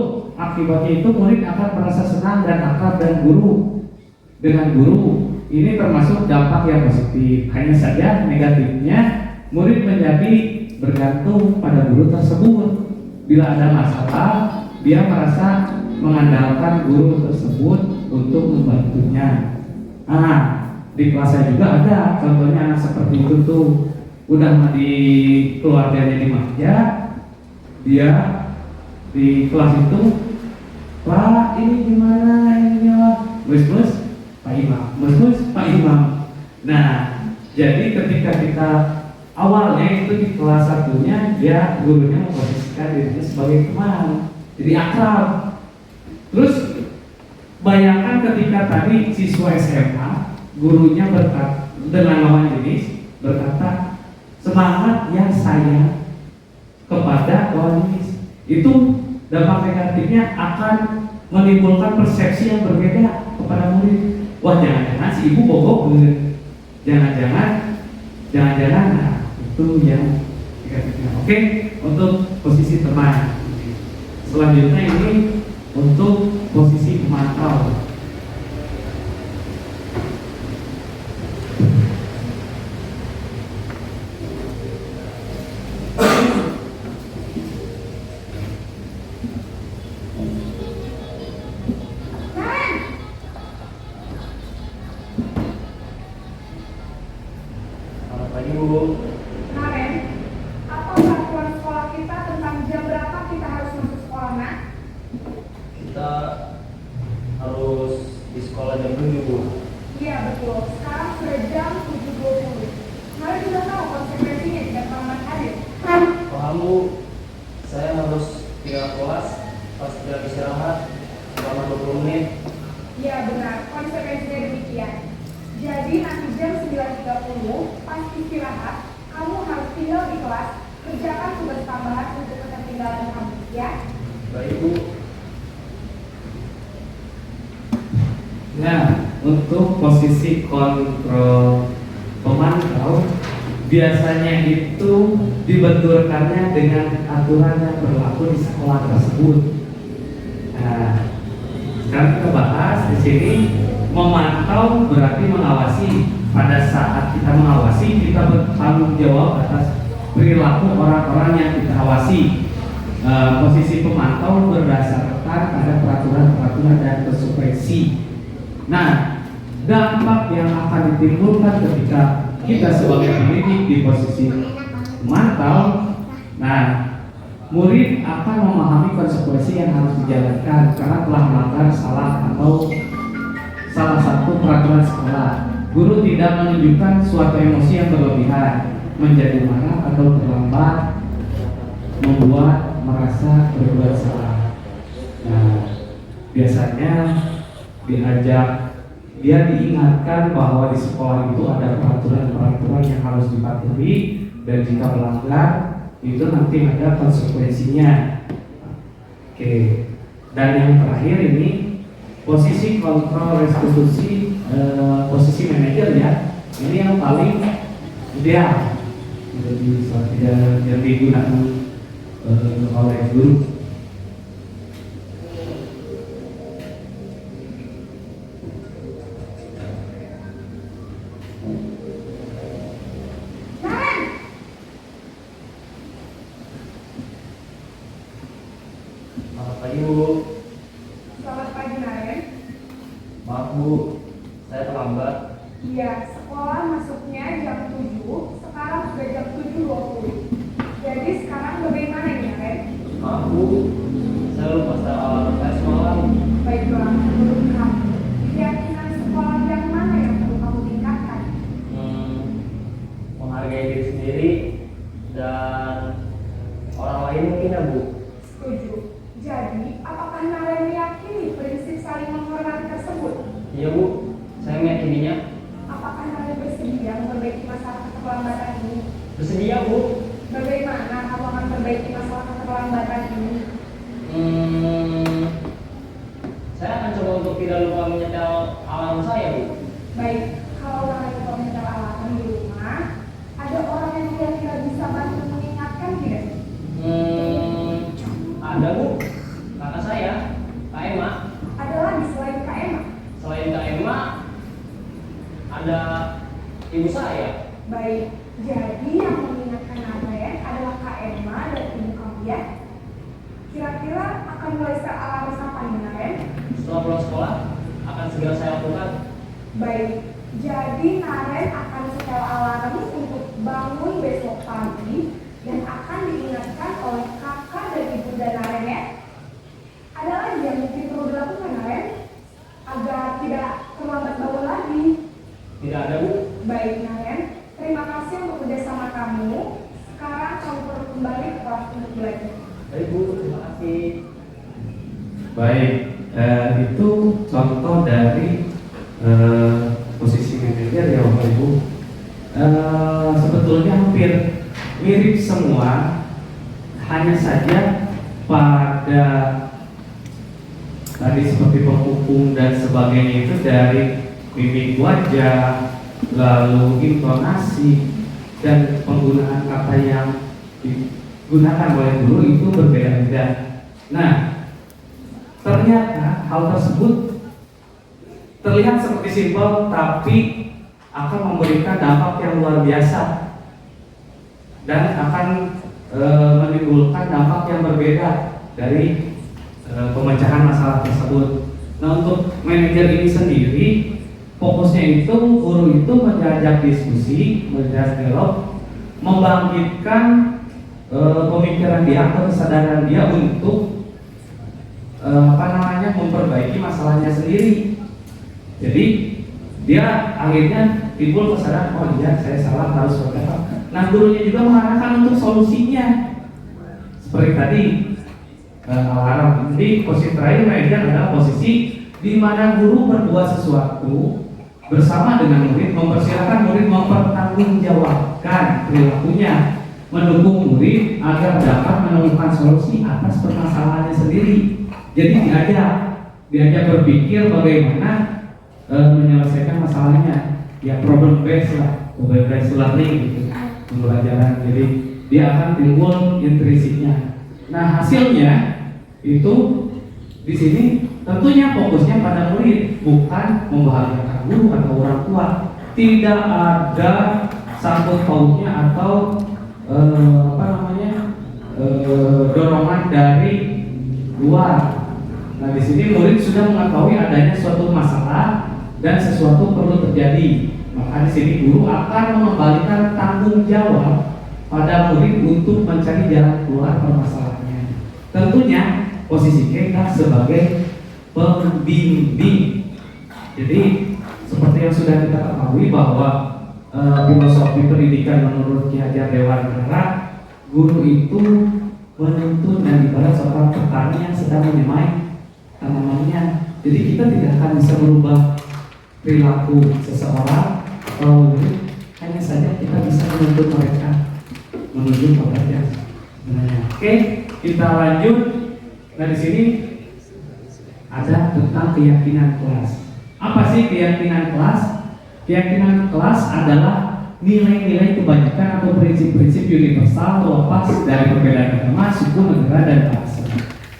akibatnya itu murid akan merasa senang dan akrab dengan guru. Ini termasuk dampak yang positif. Hanya saja negatifnya murid menjadi bergantung pada guru tersebut. Bila ada masalah, dia merasa mengandalkan guru tersebut untuk membantunya. Di kelasnya juga ada contohnya anak seperti itu tuh. Udah di keluarganya dimanja, dia di kelas itu, Pak ini gimana ini ya, mus Pak Imam, mus Pak Imam. Nah, jadi ketika kita awalnya itu di kelas satunya, dia gurunya memposisikan dirinya sebagai teman, jadi akrab. Terus bayangkan ketika tadi siswa SMA, gurunya berkata dengan lawan jenis berkata, semangat ya saya kepada lawan jenis. Itu dampak negatifnya akan menimbulkan persepsi yang berbeda kepada murid. Wah, jangan-jangan si ibu bobok, jangan-jangan, nah itu yang negatifnya. Oke, untuk posisi teman. Selanjutnya ini untuk posisi pemantau. Kemarin, apa peraturan sekolah kita tentang jam berapa kita harus masuk sekolah, Nak? Kita harus di sekolah jam 7, Bu. Iya betul, sekarang sudah jam 7.20. Kalian sudah tahu konsekuensinya jika terlambat hadir. Paham, Bu. Saya harus tinggal kelas pas tidak istirahat selama 20 menit. Iya benar, konsekuensinya demikian. Jadi nanti jam 9.30 pas istirahat, kamu harus tinggal di kelas, kerjakan tugas tambahan untuk ketertinggalan kamu, ya? Baik, Bu. Nah, untuk posisi kontrol pemantau biasanya itu dibenturkannya dengan aturan yang berlaku di sekolah tersebut. Nah, sekarang kita bahas di sini. Memantau berarti mengawasi. Pada saat kita mengawasi, kita bertanggung jawab atas perilaku orang-orang yang kita awasi. Posisi pemantau berdasarkan pada peraturan-peraturan dan konsekuensi. Nah, dampak yang akan ditimbulkan ketika kita sebagai pendidik di posisi memantau, nah, murid akan memahami konsekuensi yang harus dijalankan karena telah melanggar salah satu peraturan sekolah. Guru tidak menunjukkan suatu emosi yang berlebihan, menjadi marah atau terlambat, membuat merasa berbuat salah. Nah, biasanya dia diingatkan bahwa di sekolah itu ada peraturan-peraturan yang harus dipatuhi, dan jika melanggar itu nanti ada konsekuensinya. Oke. Dan yang terakhir ini posisi kontrol restitusi, posisi manajer ya, ini yang paling ideal, jadi yang digunakan oleh guru. Selamat pagi, Bu. Selamat pagi, Naren. Maaf, Bu, saya terlambat. Iya, sekolah masuknya jam 7, sekarang sudah jam 7.20. Jadi sekarang bagaimana ini, Naren? Maaf, Bu, saya lupa setel alarm saya semalam. Baiklah, menurut kamu, keyakinan sekolah yang mana yang perlu kamu tingkatkan? Menghargai diri sendiri dan orang lain mungkin ya, Bu. Setuju. Jadi, apakah Naren meyakini prinsip saling menghormati tersebut? Iya, Bu, saya meyakininya. Apakah Naren bersedia memperbaiki masalah keterlambatan ini? Bersedia, Bu. Bagaimana kamu akan memperbaiki masalah keterlambatan ini? Saya akan coba untuk tidak lupa menyetel alarm saya, Bu. Baik, kalau Naren lupa menyetel alarm di rumah, ada orang yang kira-kira bisa bantu mengingatkan tidak? Ada, Bu. Kakak saya. ada ibu saya. Baik, jadi yang mengingatkan Naren adalah Kak Emma dan ibu kamu ya. Kira-kira akan mulai start alarm kapan nih Naren? Setelah pulang sekolah akan segera saya lakukan. Baik, jadi Naren akan setel alarm untuk bangun besok pagi dan akan diingatkan oleh kakak dan ibunda Naren ya. Ada lagi yang mungkin perlu dilakukan Naren agar tidak terlambat bangun lagi? Tidak ada, Bu. Baik Naren, terima kasih untuk kerjasama kamu. Sekarang kamu perlu kembali ke kelas untuk belajar. Baik, Bu. Terima kasih. Baik, itu contoh dari posisi manajer ya Bapak Ibu. Sebetulnya hampir mirip semua, hanya saja pada tadi seperti penghubung dan sebagainya itu dari mimik wajah, lalu intonasi dan penggunaan kata yang digunakan oleh guru itu berbeda-beda. Nah, ternyata hal tersebut terlihat seperti simpel, tapi akan memberikan dampak yang luar biasa dan akan menimbulkan dampak yang berbeda dari pemecahan masalah tersebut. Nah, untuk manajer ini sendiri, fokusnya itu guru itu mengajak diskusi, mengajak dialog, membangkitkan pemikiran dia atau kesadaran dia untuk memperbaiki masalahnya sendiri. Jadi dia akhirnya timbul kesadaran, oh iya saya salah, harus berkata. Nah, gurunya juga mengarahkan untuk solusinya. Seperti tadi alarm. Jadi posisi terakhir manajer adalah posisi di mana guru berbuat sesuatu bersama dengan murid, mempersilahkan murid mempertanggungjawabkan perilakunya, mendukung murid agar dapat menemukan solusi atas permasalahannya sendiri. Jadi diajak berpikir bagaimana menyelesaikan masalahnya, ya problem based learning gitu, pembelajaran. Jadi dia akan timbul intrisiknya. Nah, hasilnya itu di sini tentunya fokusnya pada murid, bukan membahagiakan guru atau orang tua. Tidak ada sangkut pautnya atau dorongan dari luar. Nah, di sini murid sudah mengetahui adanya suatu masalah dan sesuatu perlu terjadi. Maka di sini guru akan mengembalikan tanggung jawab pada murid untuk mencari jalan keluar permasalahannya. Tentunya posisi kita sebagai pembimbing. Jadi seperti yang sudah kita ketahui bahwa filosofi pendidikan menurut Ki Hajar Dewantara, guru itu menuntun dan ibarat seorang petani yang sedang menyemai tanamannya. Jadi kita tidak akan bisa merubah perilaku seseorang atau hanya saja kita bisa menuntut mereka menuju kepada yang sebenarnya. Oke, kita lanjut. Nah, di sini ada tentang keyakinan kelas. Apa sih keyakinan kelas? Keyakinan kelas adalah nilai-nilai kebajikan atau prinsip-prinsip universal lepas dari perbedaan agama, suku, negara, dan bahasa.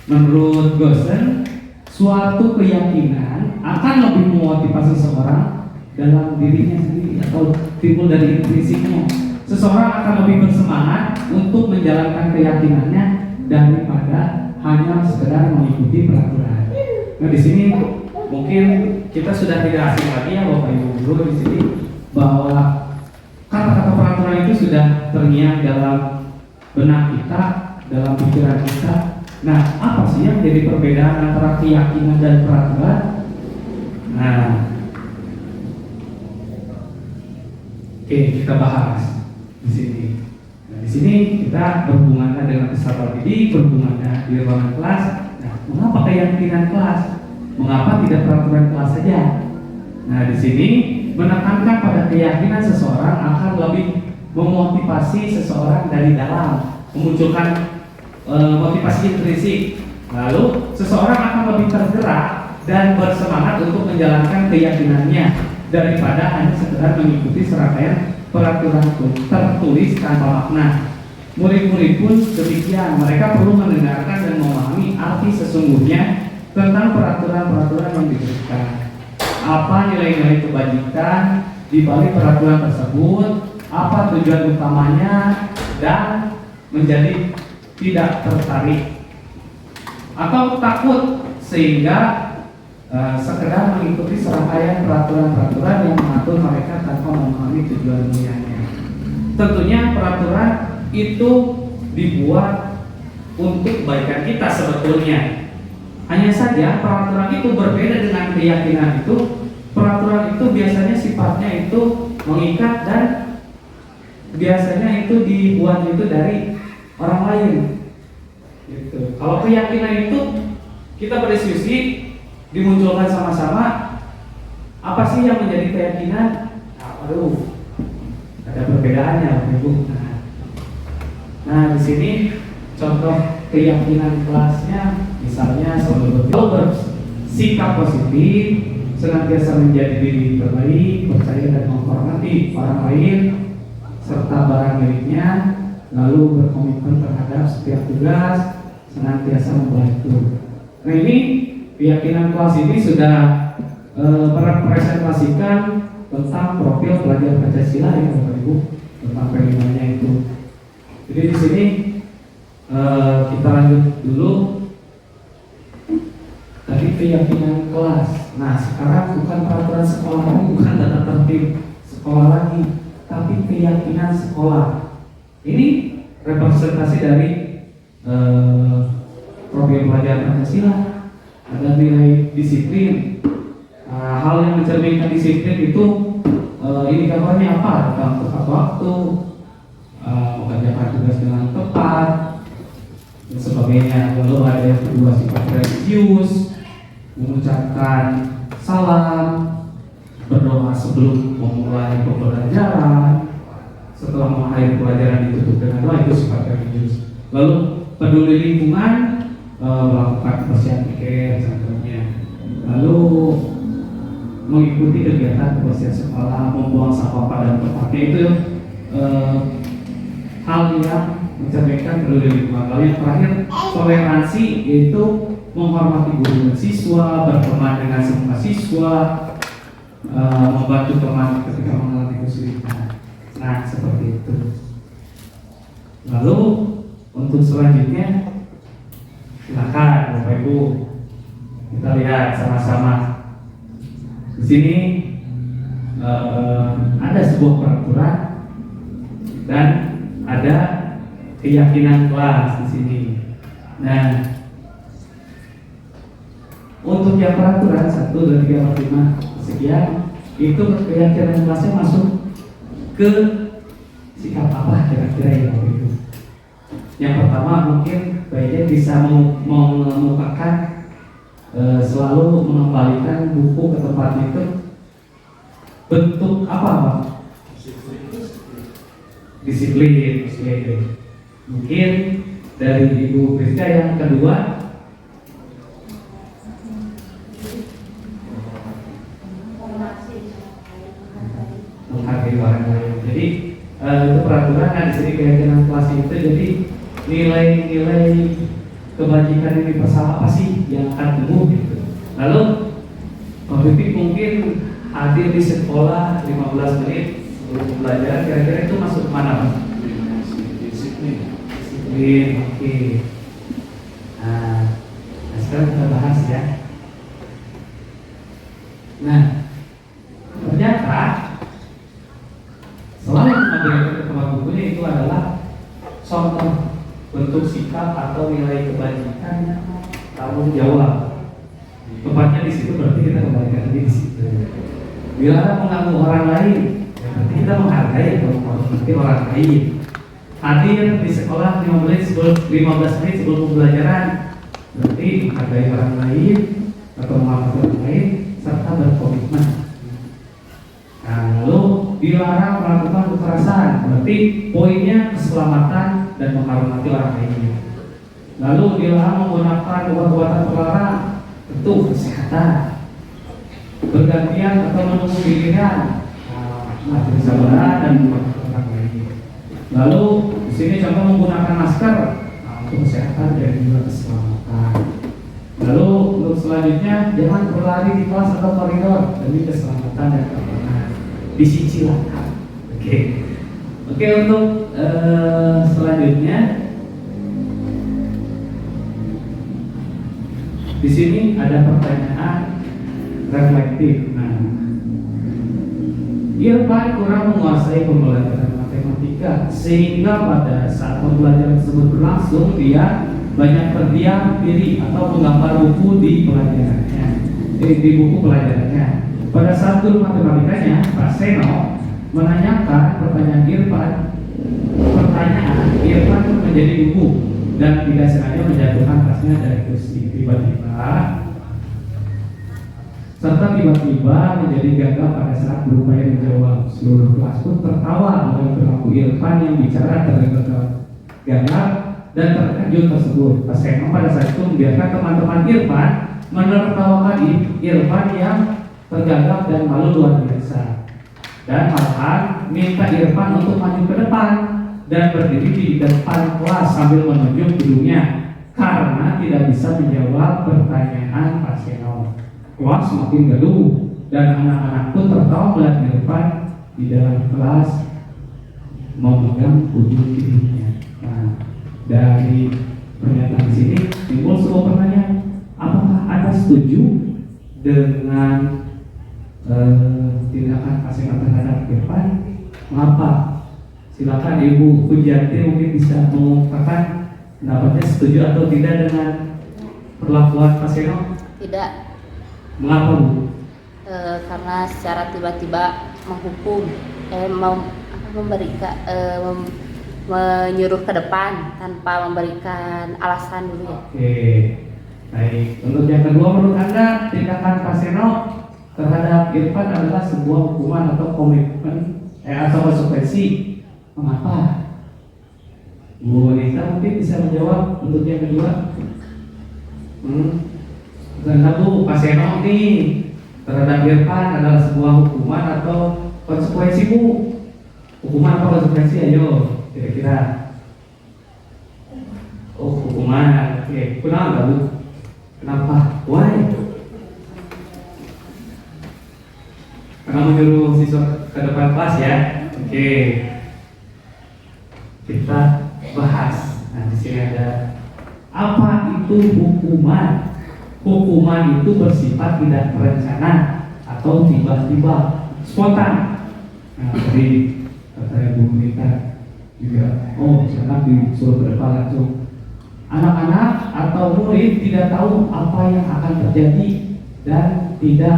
Menurut Gosen, suatu keyakinan akan lebih memotivasi seseorang dalam dirinya sendiri atau timbul dari intrinsipnya. Seseorang akan lebih bersemangat untuk menjalankan keyakinannya daripada hanya sekedar mengikuti peraturan. Nah, di sini mungkin kita sudah tidak asing lagi ya Bapak Ibu guru di sini bahwa kata-kata peraturan itu sudah terngiang dalam benak kita, dalam pikiran kita. Nah, apa sih yang jadi perbedaan antara keyakinan dan peraturan? Nah, oke, kita bahas di sini. Nah, di sini kita berhubungan dengan peserta didik, berhubungan di ruangan kelas. Nah, mengapa keyakinan kelas? Mengapa tidak peraturan kelas saja? Nah, di sini menekankan pada keyakinan seseorang akan lebih memotivasi seseorang dari dalam, memunculkan motivasi intrinsik. Lalu seseorang akan lebih tergerak dan bersemangat untuk menjalankan keyakinannya daripada hanya sekedar mengikuti serangkaian peraturan tertulis tanpa makna. Murid-murid pun demikian, mereka perlu mendengarkan dan memahami arti sesungguhnya tentang peraturan-peraturan yang diberikan. Apa nilai-nilai kebajikan di balik peraturan tersebut, apa tujuan utamanya, dan menjadi tidak tertarik atau takut sehingga sekedar mengikuti serangkaian peraturan-peraturan yang mengatur mereka tanpa memahami tujuan mulianya. Tentunya peraturan itu dibuat untuk kebaikan kita sebetulnya. Hanya saja peraturan itu berbeda dengan keyakinan itu. Peraturan itu biasanya sifatnya itu mengikat dan biasanya itu dibuat itu dari orang lain. Gitu. Kalau keyakinan itu kita berdiskusi, dimunculkan sama-sama, apa sih yang menjadi keyakinan? Aduh, ada perbedaannya, Ibu. Nah, di sini contoh keyakinan kelasnya, misalnya saudara bersikap positif, senantiasa menjadi diri terbaik, percaya dan menghormati orang lain serta barang miliknya, lalu berkomitmen terhadap setiap tugas, senantiasa membantu. Nah, ini keyakinan kelas ini sudah merepresentasikan tentang profil pelajar Pancasila ya Bapak Ibu, tentang pelimanya itu. Jadi di sini kita lanjut dulu. Tadi keyakinan kelas. Nah, sekarang bukan peraturan sekolah lagi, bukan tata tertib sekolah lagi, tapi keyakinan sekolah. Ini representasi dari profil pelajar Pancasila. Ada nilai disiplin. Hal yang mencerminkan disiplin itu indikatornya apa? Dalam tepat waktu, mengerjakan tugas dengan tepat, dan sebagainya. Lalu ada yang kedua sifat religius, mengucapkan salam, berdoa sebelum memulai pembelajaran, setelah mengakhiri pelajaran ditutup dengan doa, itu sifat religius. Lalu peduli lingkungan, melakukan kebersihan pikir contohnya, lalu mengikuti kegiatan kebersihan sekolah, membuang sampah pada tempatnya, itu hal yang mencerminkan peduli lingkungan. Lalu yang terakhir toleransi, yaitu menghormati guru dan siswa, berteman dengan semua siswa, membantu teman ketika mengalami kesulitan. Nah, seperti itu. Lalu untuk selanjutnya, silakan Bapak Ibu, kita lihat sama-sama. Di sini ada sebuah peraturan dan ada keyakinan kelas di sini. Nah, untuk yang peraturan 1, 2, 3, 4, 5 sekian, itu keyakinan kelasnya masuk ke sikap apa kira-kira ya Bapak Ibu? Yang pertama mungkin baiknya bisa mengemukakan selalu mengembalikan buku ke tempatnya itu bentuk apa Pak? Disiplin. Mungkin dari Ibu Priska yang kedua, menghargai orang lain. Jadi itu peraturan. Nah, di sini keyakinan kelas itu, jadi nilai-nilai kebajikan ini persama apa sih yang akan tumbuh gitu. Lalu Pak mungkin hadir di sekolah 15 menit sebelum pembelajaran, kira-kira itu masuk kemana Pak? Disiplin. Oke. Nah, sekarang kita bahas ya. Nah, ternyata selalu mengambil ke tempat bukunya itu adalah contoh bentuk sikap atau nilai kebajikan tanggung jawab. Tepatnya di situ berarti kita kembalikan di situ. Bila mengganggu orang lain, berarti kita menghargai atau menghormati orang lain. Hadir di sekolah 15 menit sebelum pembelajaran, berarti menghargai orang lain atau menghormati orang lain serta berkomitmen. Nah, lalu dilarang melakukan kekerasan, berarti poinnya keselamatan dan menghormati orang lain. Lalu dilarang menggunakan obat-obatan terlarang, tentu kesehatan. Bergantian atau menunggu giliran, kesabaran dan menghormati orang lain. Lalu di sini contoh menggunakan masker, untuk kesehatan dan juga keselamatan. Lalu untuk selanjutnya jangan berlari di kelas atau koridor demi keselamatan dan keamanan. disicilakan. Oke, untuk selanjutnya di sini ada pertanyaan reflektif. Nah, Irfan kurang menguasai pembelajaran matematika sehingga pada saat pembelajaran tersebut berlangsung dia banyak berdiam diri atau menggambar buku di pelajarannya, di buku pelajarannya. Pada saat guru matematikanya Pak Seno menanyakan pertanyaan Irfan menjadi gugup dan tidak sengaja menjatuhkan tasnya dari kursi. Tiba-tiba menjadi gagap pada saat berupaya menjawab. Seluruh kelas pun tertawa oleh perilaku Irfan yang bicara tergagap dan terkejut tersebut. Pak Seno pada saat itu membiarkan teman-teman Irfan menertawakan Irfan yang tergagap dan malu luar biasa, dan malahan minta Irfan untuk maju ke depan dan berdiri di depan kelas sambil menunjuk hidungnya karena tidak bisa menjawab pertanyaan Pak Seno. Kelas semakin gaduh dan anak-anak pun tertawa melihat Irfan di dalam kelas memegang ujung hidungnya. Nah, dari pernyataan di sini timbul sebuah pertanyaan, apakah Anda setuju dengan tindakan Pak Seno terhadap Irfan? Mengapa? Silakan Ibu Pujianti mungkin bisa mengungkapkan pendapatnya, setuju atau tidak dengan perlakuan Pak Seno? Tidak. Mengapa, Bu? Karena secara tiba-tiba menghukum, menyuruh ke depan tanpa memberikan alasan dulu ya. Oke, baik. Untuk yang kedua, menurut Anda tindakan Pak Seno terhadap Irfan adalah sebuah hukuman atau komitmen atau konsekuensi? Mengapa? Bu Nita mungkin bisa menjawab untuk yang kedua. Karena Bu, Pak Seno nih terhadap Irfan adalah sebuah hukuman atau konsekuensi, Bu? Hukuman atau konsekuensi? Ayo, kira-kira. Oh, hukuman. Oke, kenapa, Bu? Kenapa? Why? Karena menyuruh siswa ke depan kelas ya. Oke, kita bahas. Nah, di sini ada apa itu hukuman? Hukuman itu bersifat tidak terencana atau tiba-tiba, spontan. Nah, tadi kata Ibu Mita juga, misalkan disuruh ke depan langsung. Anak-anak atau murid tidak tahu apa yang akan terjadi dan tidak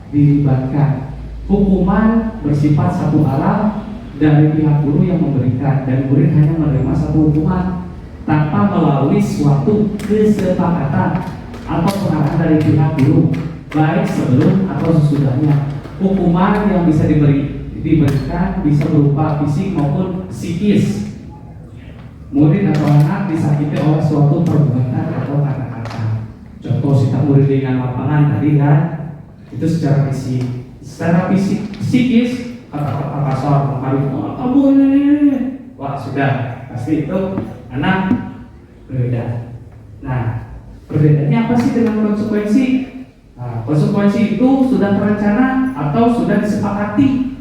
dilibatkan. Hukuman bersifat satu arah dari pihak guru yang memberikan, dan murid hanya menerima satu hukuman tanpa melalui suatu kesepakatan atau pengarahan dari pihak guru, baik sebelum atau sesudahnya. Hukuman yang bisa diberikan bisa berupa fisik maupun psikis. Murid atau anak disakiti oleh suatu perbuatan atau kata-kata. Contoh kita murid dengan lapangan tadi kan, itu secara fisik. Secara psikis, kata-kata kasar, kamu ini, wah sudah pasti itu anak berbeda. Nah, perbedaannya apa sih dengan konsekuensi? Nah, konsekuensi itu sudah terencana atau sudah disepakati,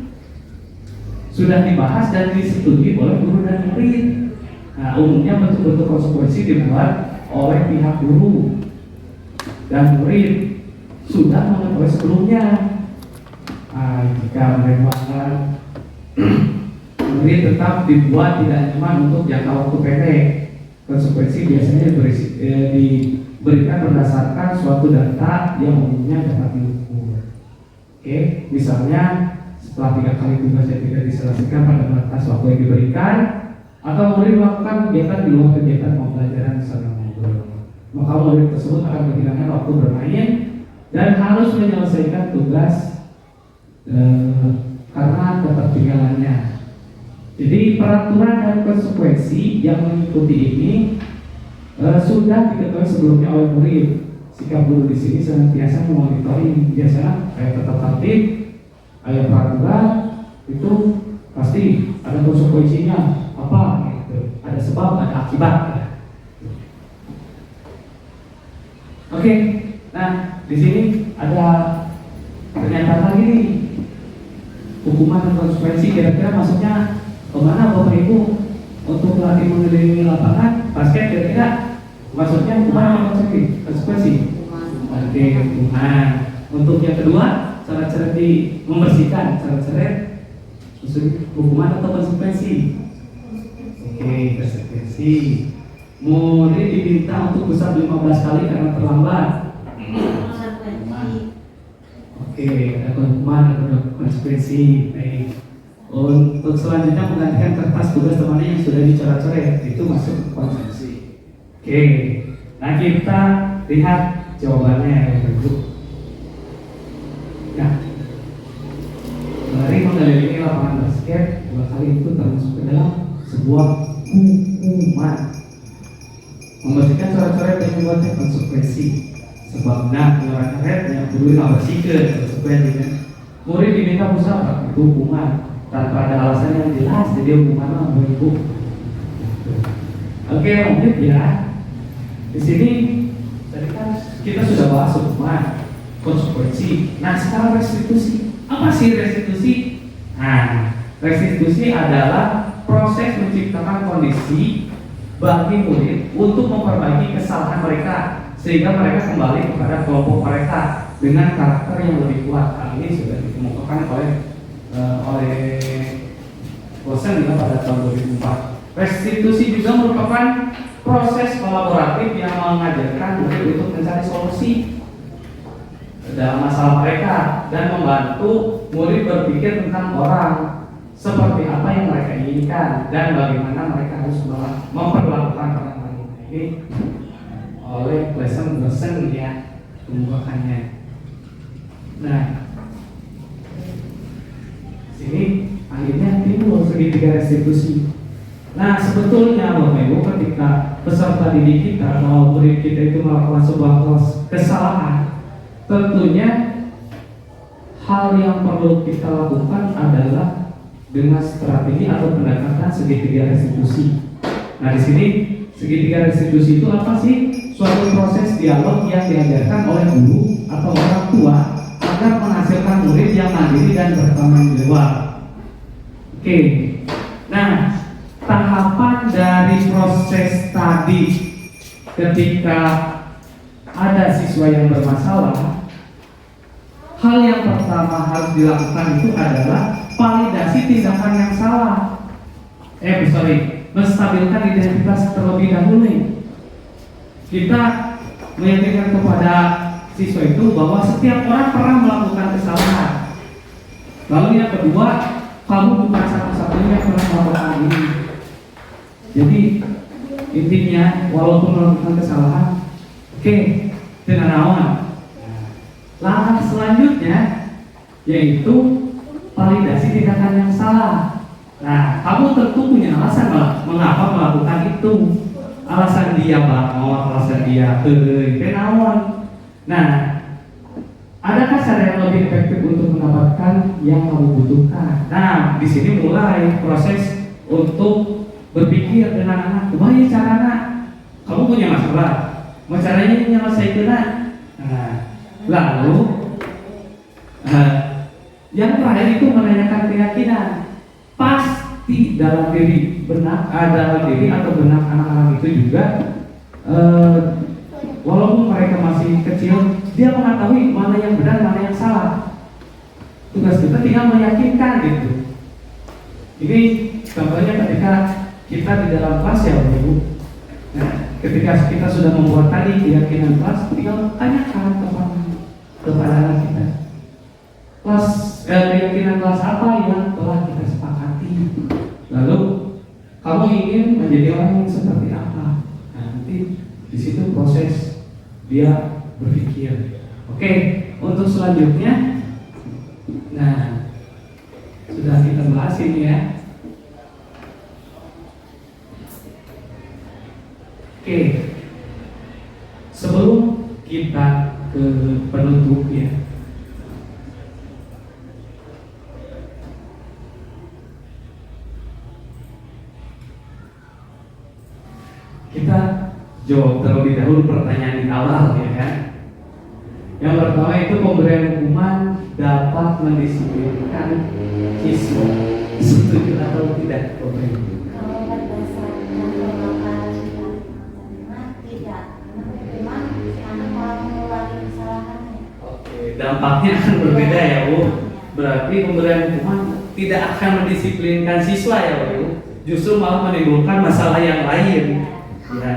sudah dibahas dan disetujui oleh guru dan murid. Nah, umumnya bentuk-bentuk konsekuensi dibuat oleh pihak guru dan murid sudah mengetahui sebelumnya. Jika mereka murid tetap dibuat tidak nyaman untuk jangka waktu pendek, konsekuensi biasanya diberikan berdasarkan suatu data yang umumnya dapat diukur. Oke, misalnya setelah 3 kali tugas yang tidak diselesaikan pada batas waktu yang diberikan, atau murid melakukan kegiatan di luar kegiatan pembelajaran misalnya ngobrol, maka murid tersebut akan kehilangan waktu bermain dan harus menyelesaikan tugas karena ketertinggalannya. Jadi peraturan dan konsekuensi yang mengikuti ini sudah diketahui sebelumnya oleh murid. Sikap guru di sini senantiasa memonitoring, biasanya kayak tetap tertib, kayak peraturan itu pasti ada konsekuensinya apa gitu. Ada sebab, ada akibat. Oke, nah di sini ada pernyataan lagi nih. hukuman dan konsekuensi kira-kira maksudnya kemana Bapak Ibu untuk pelatih mengelilingi lapangan basket kira-kira maksudnya hukuman atau konsekuensi? Oke, hukuman. Untuk yang kedua, cara-cara membersihkan, cara-cara hukuman atau konsekuensi? Oke, konsekuensi. Murid diminta untuk pusat 15 kali karena terlambat. Oke, ada hukuman, ada konsekuensi. Baik. Untuk selanjutnya menggantikan kertas tugas temannya yang sudah dicoret-coret, itu masuk konsekuensi. Oke, nah kita lihat jawabannya Bapak Ibu. Nah, lari mengelilingi lapangan basket 2 kali itu termasuk ke dalam sebuah hukuman. Membersihkan coret-coret yang membuatnya konsekuensi. Sebabnya coret-coret yang perlu bersihkan konsekuensinya. Murid diminta usaha itu hukuman tanpa ada alasan yang jelas, jadi hukuman Bapak Ibu. Oke, lanjut ya. Di sini tadi kan kita sudah bahas hukuman, konsekuensi. Nah, sekarang restitusi. Apa sih restitusi? Nah, restitusi adalah proses menciptakan kondisi bagi murid untuk memperbaiki kesalahan mereka sehingga mereka kembali kepada kelompok mereka dengan karakter yang lebih kuat. Hal ini sudah dikemukakan oleh Bosen juga pada tahun 2004. Restitusi juga merupakan proses kolaboratif yang mengajarkan murid untuk mencari solusi dalam masalah mereka dan membantu murid berpikir tentang orang seperti apa yang mereka inginkan dan bagaimana mereka harus memperlakukan orang lain. Ini oleh Bosen ya pembukaannya. Nah, sini akhirnya timbul segitiga restitusi. Nah, sebetulnya Bapak Ibu ketika peserta didik kita atau murid kita itu melakukan sebuah kesalahan, tentunya hal yang perlu kita lakukan adalah dengan strategi atau pendekatan segitiga restitusi. Nah, di sini segitiga restitusi itu apa sih? Suatu proses dialog yang diajarkan oleh guru atau orang tua agar menghasilkan murid yang mandiri dan bertanggung jawab. Oke, nah tahapan dari proses tadi ketika ada siswa yang bermasalah, hal yang pertama harus dilakukan itu adalah validasi tindakan yang salah. Menstabilkan identitas terlebih dahulu. Kita meyakinkan kepada siswa itu bahwa setiap orang pernah melakukan kesalahan. Lalu yang kedua, kamu bukan satu-satunya yang pernah melakukan ini. Jadi intinya walaupun melakukan kesalahan, oke, dengan awan. Langkah selanjutnya yaitu validasi tindakan yang salah. Nah, kamu tentu punya alasan mengapa melakukan itu. Alasan dia bangun, alasan dia kenawan. Nah, adakah cara yang lebih efektif untuk mendapatkan yang kamu butuhkan? Nah, di sini mulai proses untuk berpikir dengan anak. Gimana caranya? Kamu punya masalah, mau caranya menyelesaikan. Nah, lalu yang terakhir itu menanyakan keyakinan. Pasti dalam diri dalam diri atau benak anak-anak itu juga walaupun mereka masih kecil, dia mengetahui mana yang benar, mana yang salah. Tugas kita tinggal meyakinkan gitu. Ini contohnya ketika kita di dalam kelas ya Bapak Ibu. Nah, ketika kita sudah membuat tadi keyakinan kelas, tinggal tanyakan kepada anak kita. Keyakinan kelas apa yang telah kita sepakati? Lalu kamu ingin menjadi orang yang seperti apa? Nah, nanti di situ proses dia berpikir. Oke, untuk selanjutnya, nah sudah kita bahas ini ya. Oke, sebelum kita ke penutup ya, kita jawab terlebih dahulu pertanyaan di awal ya kan. Yang pertama itu pemberian hukuman dapat mendisiplinkan siswa. Setuju atau tidak, Bapak Ibu? Kalau berdasarkan penerapan tidak, memang anak malah mengulangi kesalahannya. Oke, dampaknya akan berbeda ya, Bu. Berarti pemberian hukuman tidak akan mendisiplinkan siswa ya, Bu. Justru malah menimbulkan masalah yang lain. Ya.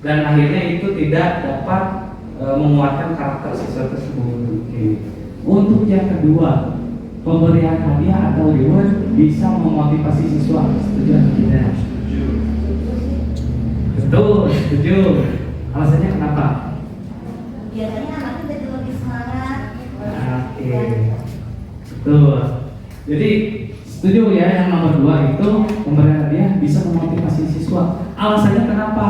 Dan akhirnya itu tidak dapat menguatkan karakter siswa tersebut. Oke. Untuk yang kedua, pemberian hadiah atau reward bisa memotivasi siswa. Setuju atau tidak? Betul, setuju. Alasannya kenapa? Biasanya anaknya jadi lebih semangat. Oke, betul. Jadi setuju ya, yang nomor 2 itu pemberian hadiah bisa memotivasi siswa. Alasannya kenapa?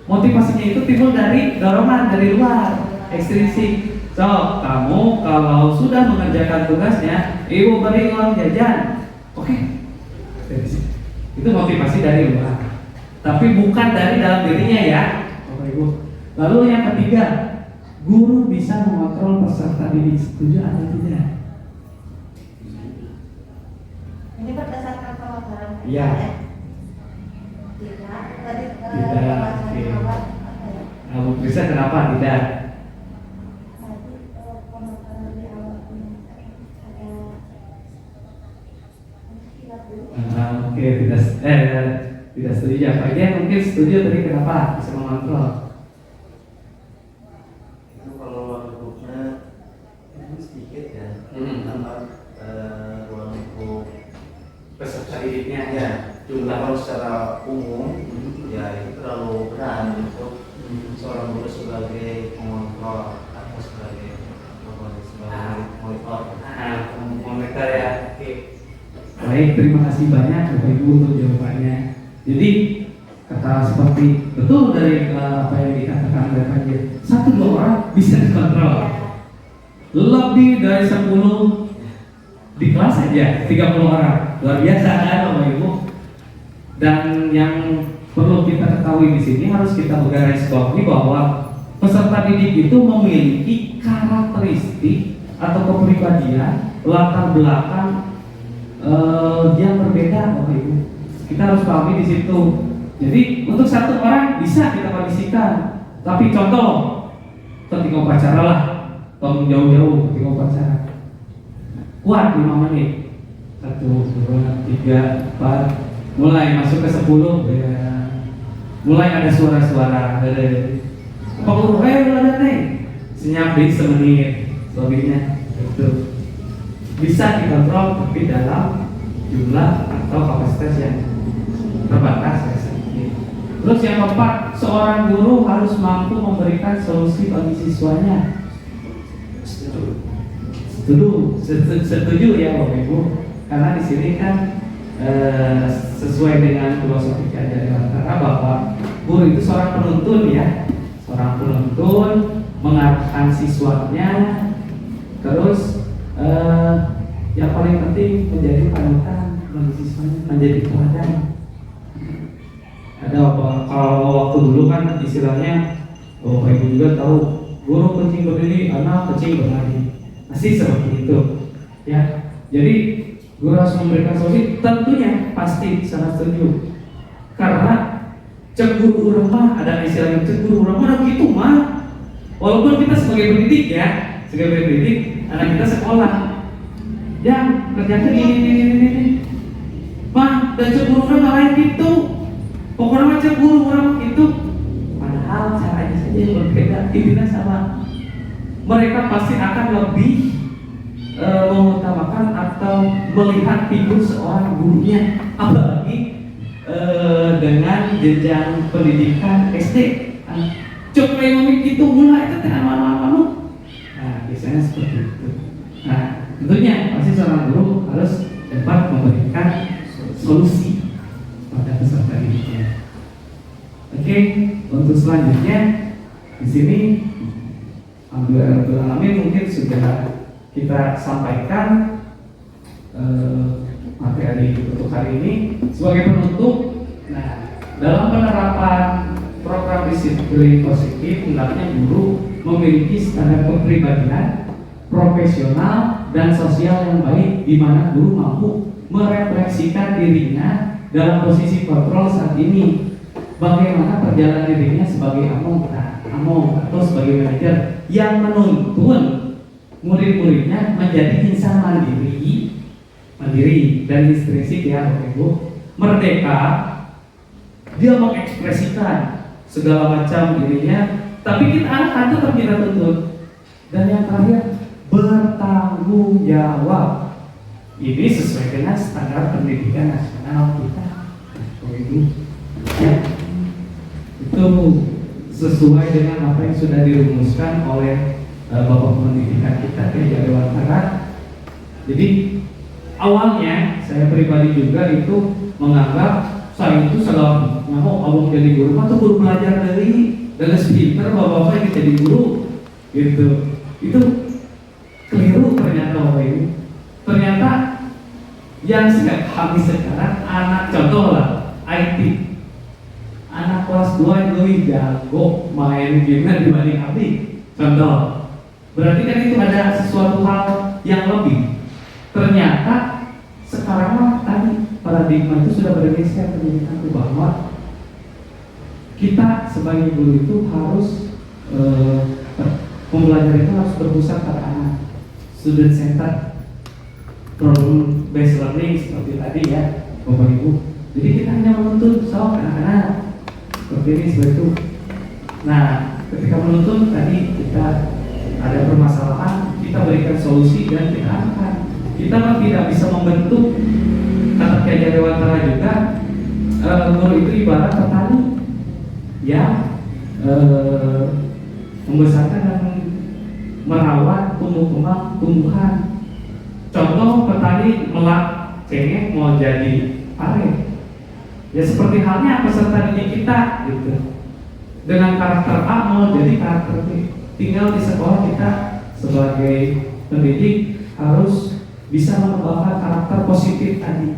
Motivasinya itu timbul dari dorongan dari luar, ekstrinsik. So, kamu kalau sudah mengerjakan tugasnya, ibu beri uang jajan. Oke. Itu motivasi dari luar. Tapi bukan dari dalam dirinya ya, Bapak Ibu. Lalu yang ketiga, guru bisa mengontrol peserta didik. Setuju atau tidak? Ini berdasarkan pelajaran. Iya. Tidak. Tadi Tidak. Oke. Nah, Bu Krisa kenapa tidak? Oke, tidak setuju ya. Pak Ian mungkin setuju, tadi kenapa bisa mengontrol? Itu kalau lingkupnya itu sedikit ya, tambah ruang lingkup Peserta didiknya ya. jumlah. Kalau secara umum ya itu terlalu berat untuk seorang guru sebagai pengontrol atau sebagai monitor. Monitor ya. Oke. Baik, terima kasih banyak Bapak Ibu untuk jawabannya. Jadi kata seperti betul dari apa yang dikatakan oleh Pak Ian, 1-2 orang bisa dikontrol. Lebih dari 10 di kelas saja 30 orang, luar biasa kan Bapak Ibu. Dan yang perlu kita ketahui di sini, harus kita garis bawahi bahwa peserta didik itu memiliki karakteristik atau kepribadian, latar belakang yang berbeda, Bapak Ibu. Kita harus pahami di situ. Jadi untuk 1 orang bisa kita kondisikan, tapi contoh ketika upacara lah, tolong jauh-jauh ketika upacara. Kuat 5 menit. 1, 2, 3, 4. Mulai masuk ke 10 ya. Mulai ada suara-suara Pak Guru, ada nih. Senyap di semenit lebihnya itu bisa dikontrol tapi dalam jumlah atau kapasitas yang terbatas ya. Terus yang keempat, seorang guru harus mampu memberikan solusi bagi siswanya. Setuju ya Bapak Ibu, karena di sini kan sesuai dengan filosofi ajaran Nusantara bahwa guru itu seorang penuntun ya, seorang penuntun mengarahkan siswanya, terus yang paling penting menjadi panutan bagi siswanya, menjadi teladan. Ada apa? Kalau waktu dulu kan istilahnya, Bapak Ibu juga tahu, guru kencing berdiri, anak kencing berlari, masih seperti itu, ya. Jadi guru harus memberikan solusi, tentunya pasti sangat setuju. Karena cemburu rumah, ada istilahnya cemburu rumah gitu mah. Walaupun kita sebagai pendidik ya, sebagai pendidik, anak kita sekolah, yang kerjanya ini, mah dan cemburu rumah lain gitu. Pokoknya cemburu rumah itu, padahal caranya saja yang berbeda, intinya sama. Mereka pasti akan lebih mengutamakan atau melihat figur seorang gurunya, apalagi dengan jenjang pendidikan SD. Coba yang gitu mulai itu malu. Nah, biasanya seperti itu. Nah, tentunya pasti seorang guru harus dapat memberikan solusi pada peserta didiknya. Oke, untuk selanjutnya di sini Alhamdulillah mungkin sudah kita sampaikan materi untuk hari ini sebagai penutup. Nah, dalam penerapan program disiplin positif, hendaknya guru memiliki standar kepribadian profesional dan sosial yang baik, di mana guru mampu merefleksikan dirinya dalam posisi kontrol saat ini. Bagaimana perjalanan dirinya sebagai among atau sebagai manajer yang menuntun murid-muridnya menjadi insan mandiri dan intrinsik ya Bapak Ibu, merdeka. Dia mengekspresikan segala macam dirinya, tapi kita anak tetap kita tuntut. Dan yang terakhir, bertanggung jawab. Ini sesuai dengan standar pendidikan nasional kita. Bapak Ibu, ya, itu sesuai dengan apa yang sudah dirumuskan oleh Bapak Pendidikan kita di Dewantara. Jadi awalnya saya pribadi juga itu menganggap saya itu segala mau abang jadi guru atau guru belajar dari pinter bapak-bapak yang jadi guru gitu. Itu keliru ternyata Bapak Ibu. Ternyata yang saya pahami sekarang anak contoh lah IT, anak kelas 2 lebih jago main game dibanding abdi. Contoh, berarti kan itu ada sesuatu hal yang lebih. Ternyata sekarang mah tadi paradigma itu sudah bergeser pendidikan itu, bahwa kita sebagai guru itu harus pembelajaran itu harus berpusat pada anak, student center, problem based learning seperti tadi ya Bapak Ibu. Jadi kita hanya menuntut soal anak-anak seperti ini seperti itu. Nah, ketika menuntut tadi kita ada permasalahan, kita berikan solusi dan kita angkat. Kita tidak bisa membentuk, kata Kiai Dewantara juga, guru itu ibarat petani yang membesarkan dan merawat tumbuhan. Contoh petani melak cengkeh mau jadi pare. Ya seperti halnya peserta didik kita gitu. Dengan karakter A mau jadi karakter B. Tinggal di sekolah kita sebagai pendidik harus bisa mengembangkan karakter positif tadi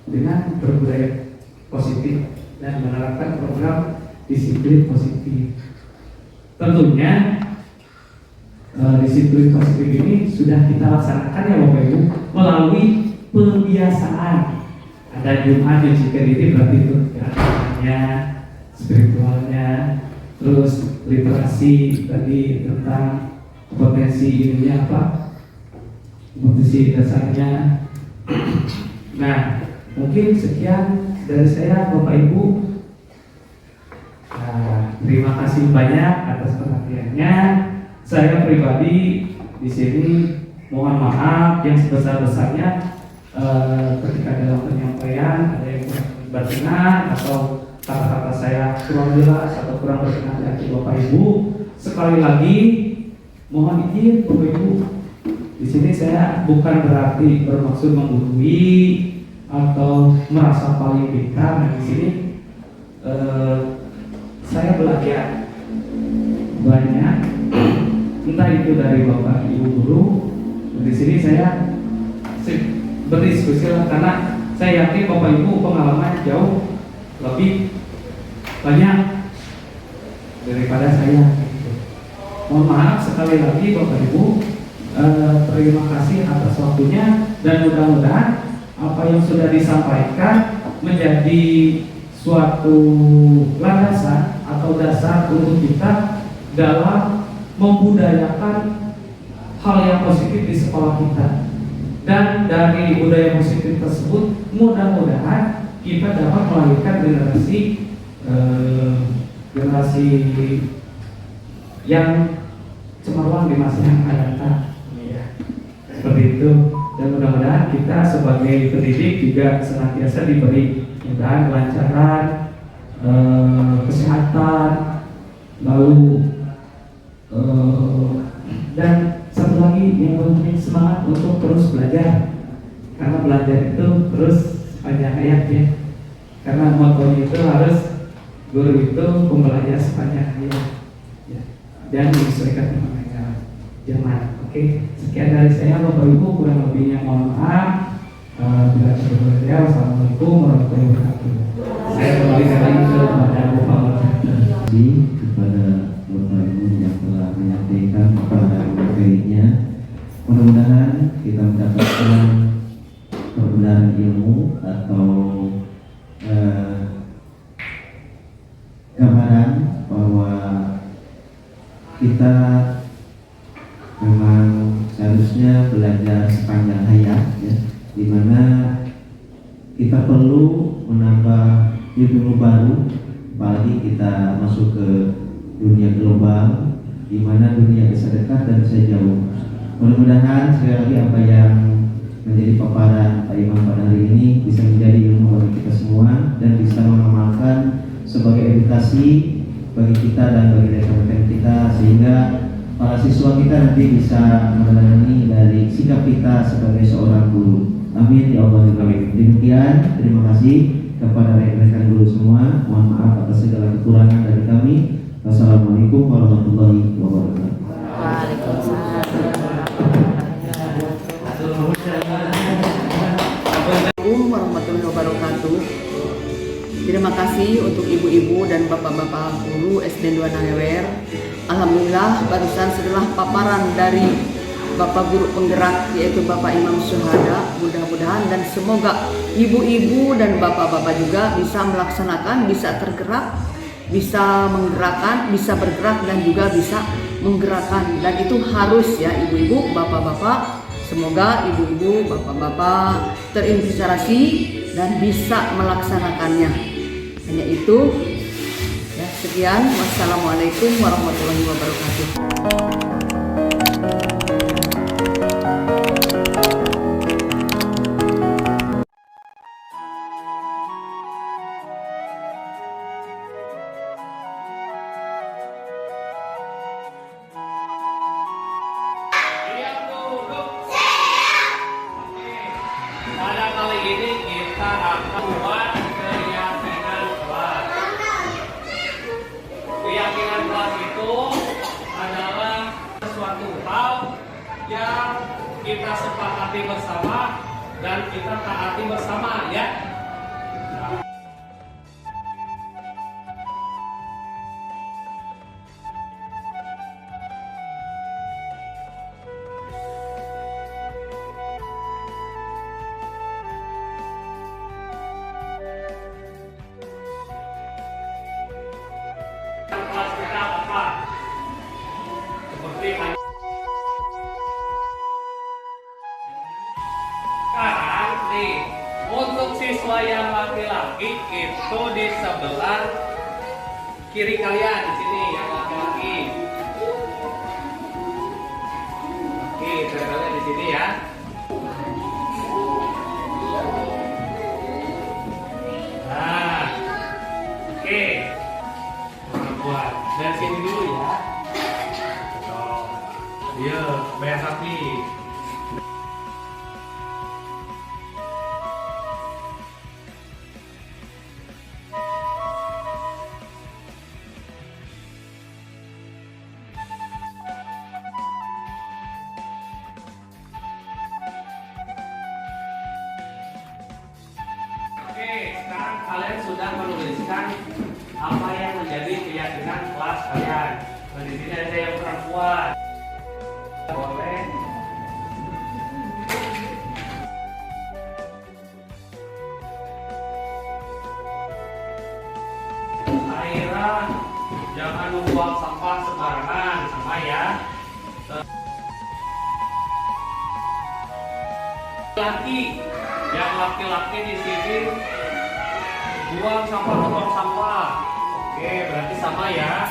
dengan berbudaya positif dan menerapkan program disiplin positif. Tentunya disiplin positif ini sudah kita laksanakan ya Bapak Ibu melalui pembiasaan. Ada Jumat nyucikan diri, berarti itu gerakannya, spiritualnya, terus literasi tadi tentang potensi ininya apa, potensi dasarnya. Nah, mungkin sekian dari saya Bapak Ibu. Terima kasih banyak atas perhatiannya. Saya pribadi di sini mohon maaf yang sebesar-besarnya ketika dalam penyampaian ada yang kurang berkenan atau kata-kata saya kurang jelas atau kurang berkenan dari Bapak Ibu. Sekali lagi mohon izin Bapak Ibu. Di sini saya bukan berarti bermaksud menggurui atau merasa paling pintar. Nah, di sini saya belajar banyak, entah itu dari Bapak Ibu guru. Di sini saya berdiskusi karena saya yakin Bapak Ibu pengalaman jauh lebih banyak daripada saya. Mohon maaf sekali lagi Bapak Ibu. Terima kasih atas waktunya dan mudah-mudahan apa yang sudah disampaikan menjadi suatu landasan atau dasar untuk kita dalam membudayakan hal yang positif di sekolah kita. Dan dari budaya positif tersebut mudah-mudahan kita dapat melahirkan generasi yang cemerlang di masa yang akan datang. Seperti itu. Dan mudah-mudahan kita sebagai pendidik juga senantiasa diberi mudahan kelancaran, kesehatan, lalu dan satu lagi yang penting semangat untuk terus belajar, karena belajar itu terus sepanjang hayat ya. Karena motonya itu harus guru itu pembelajar sepanjang hayat ya, dan menyesuaikan dengan zaman. Oke, sekian dari saya Bapak Ibu, kurang lebihnya mohon maaf. Bila terlalu Wassalamualaikum warahmatullahi wabarakatuh. Saya kembalikan lagi kepada Bapak. Terima kasih kepada Bapak Ibu yang telah menyampaikan mudah-mudahan kita mendapatkan perbenaran ilmu atau gambaran bahwa kita memang seharusnya belajar sepanjang hayat, ya, di mana kita perlu menambah ilmu baru, apalagi kita masuk ke dunia global, di mana dunia bisa dekat dan bisa jauh. Mudah-mudahan sekali lagi apa yang menjadi paparan Pak Imam pada hari ini bisa menjadi ilmu bagi kita semua dan bisa mengamalkan sebagai edukasi bagi kita dan bagi rekan-rekan kita, sehingga para siswa kita nanti bisa meneladani dari sikap kita sebagai seorang guru. Amin ya Allah. Demikian, terima kasih kepada rekan-rekan guru semua. Mohon maaf atas segala kekurangan dari kami. Wassalamualaikum warahmatullahi wabarakatuh. Assalamualaikum warahmatullahi wabarakatuh. Terima kasih untuk ibu-ibu dan bapak-bapak guru SD 2 Nahewer. Alhamdulillah barusan setelah paparan dari Bapak Guru Penggerak yaitu Bapak Imam Syuhada, mudah-mudahan dan semoga ibu-ibu dan bapak-bapak juga bisa melaksanakan, bisa tergerak, bisa menggerakkan, bisa bergerak dan juga bisa menggerakkan, dan itu harus ya ibu-ibu, bapak-bapak. Semoga ibu-ibu, bapak-bapak terinspirasi dan bisa melaksanakannya. Hanya itu. Ya, sekian. Wassalamualaikum warahmatullahi wabarakatuh. Pada kali ini kita akan buat keyakinan kelas. Keyakinan kelas itu adalah sesuatu hal yang kita sepakati bersama dan kita taati bersama, ya. Kelas kita apa? Seperti sekarang nih, untuk siswa yang laki-laki itu di sebelah kiri kalian, di sini yang laki-laki. Oke, kalian di sini ya. Nah, oke. Buat dari sini dulu ya. Iya, bayar sapi. Oke, sekarang kalian sudah menuliskan apa yang menjadi keyakinan kelas kalian. Nah, di sini ada yang perempuan. Boleh. Akhirnya jangan membuang sampah sembarangan, sama ya. Yang laki-laki di sini buang sampah ke tong sampah. Oke, berarti sama ya.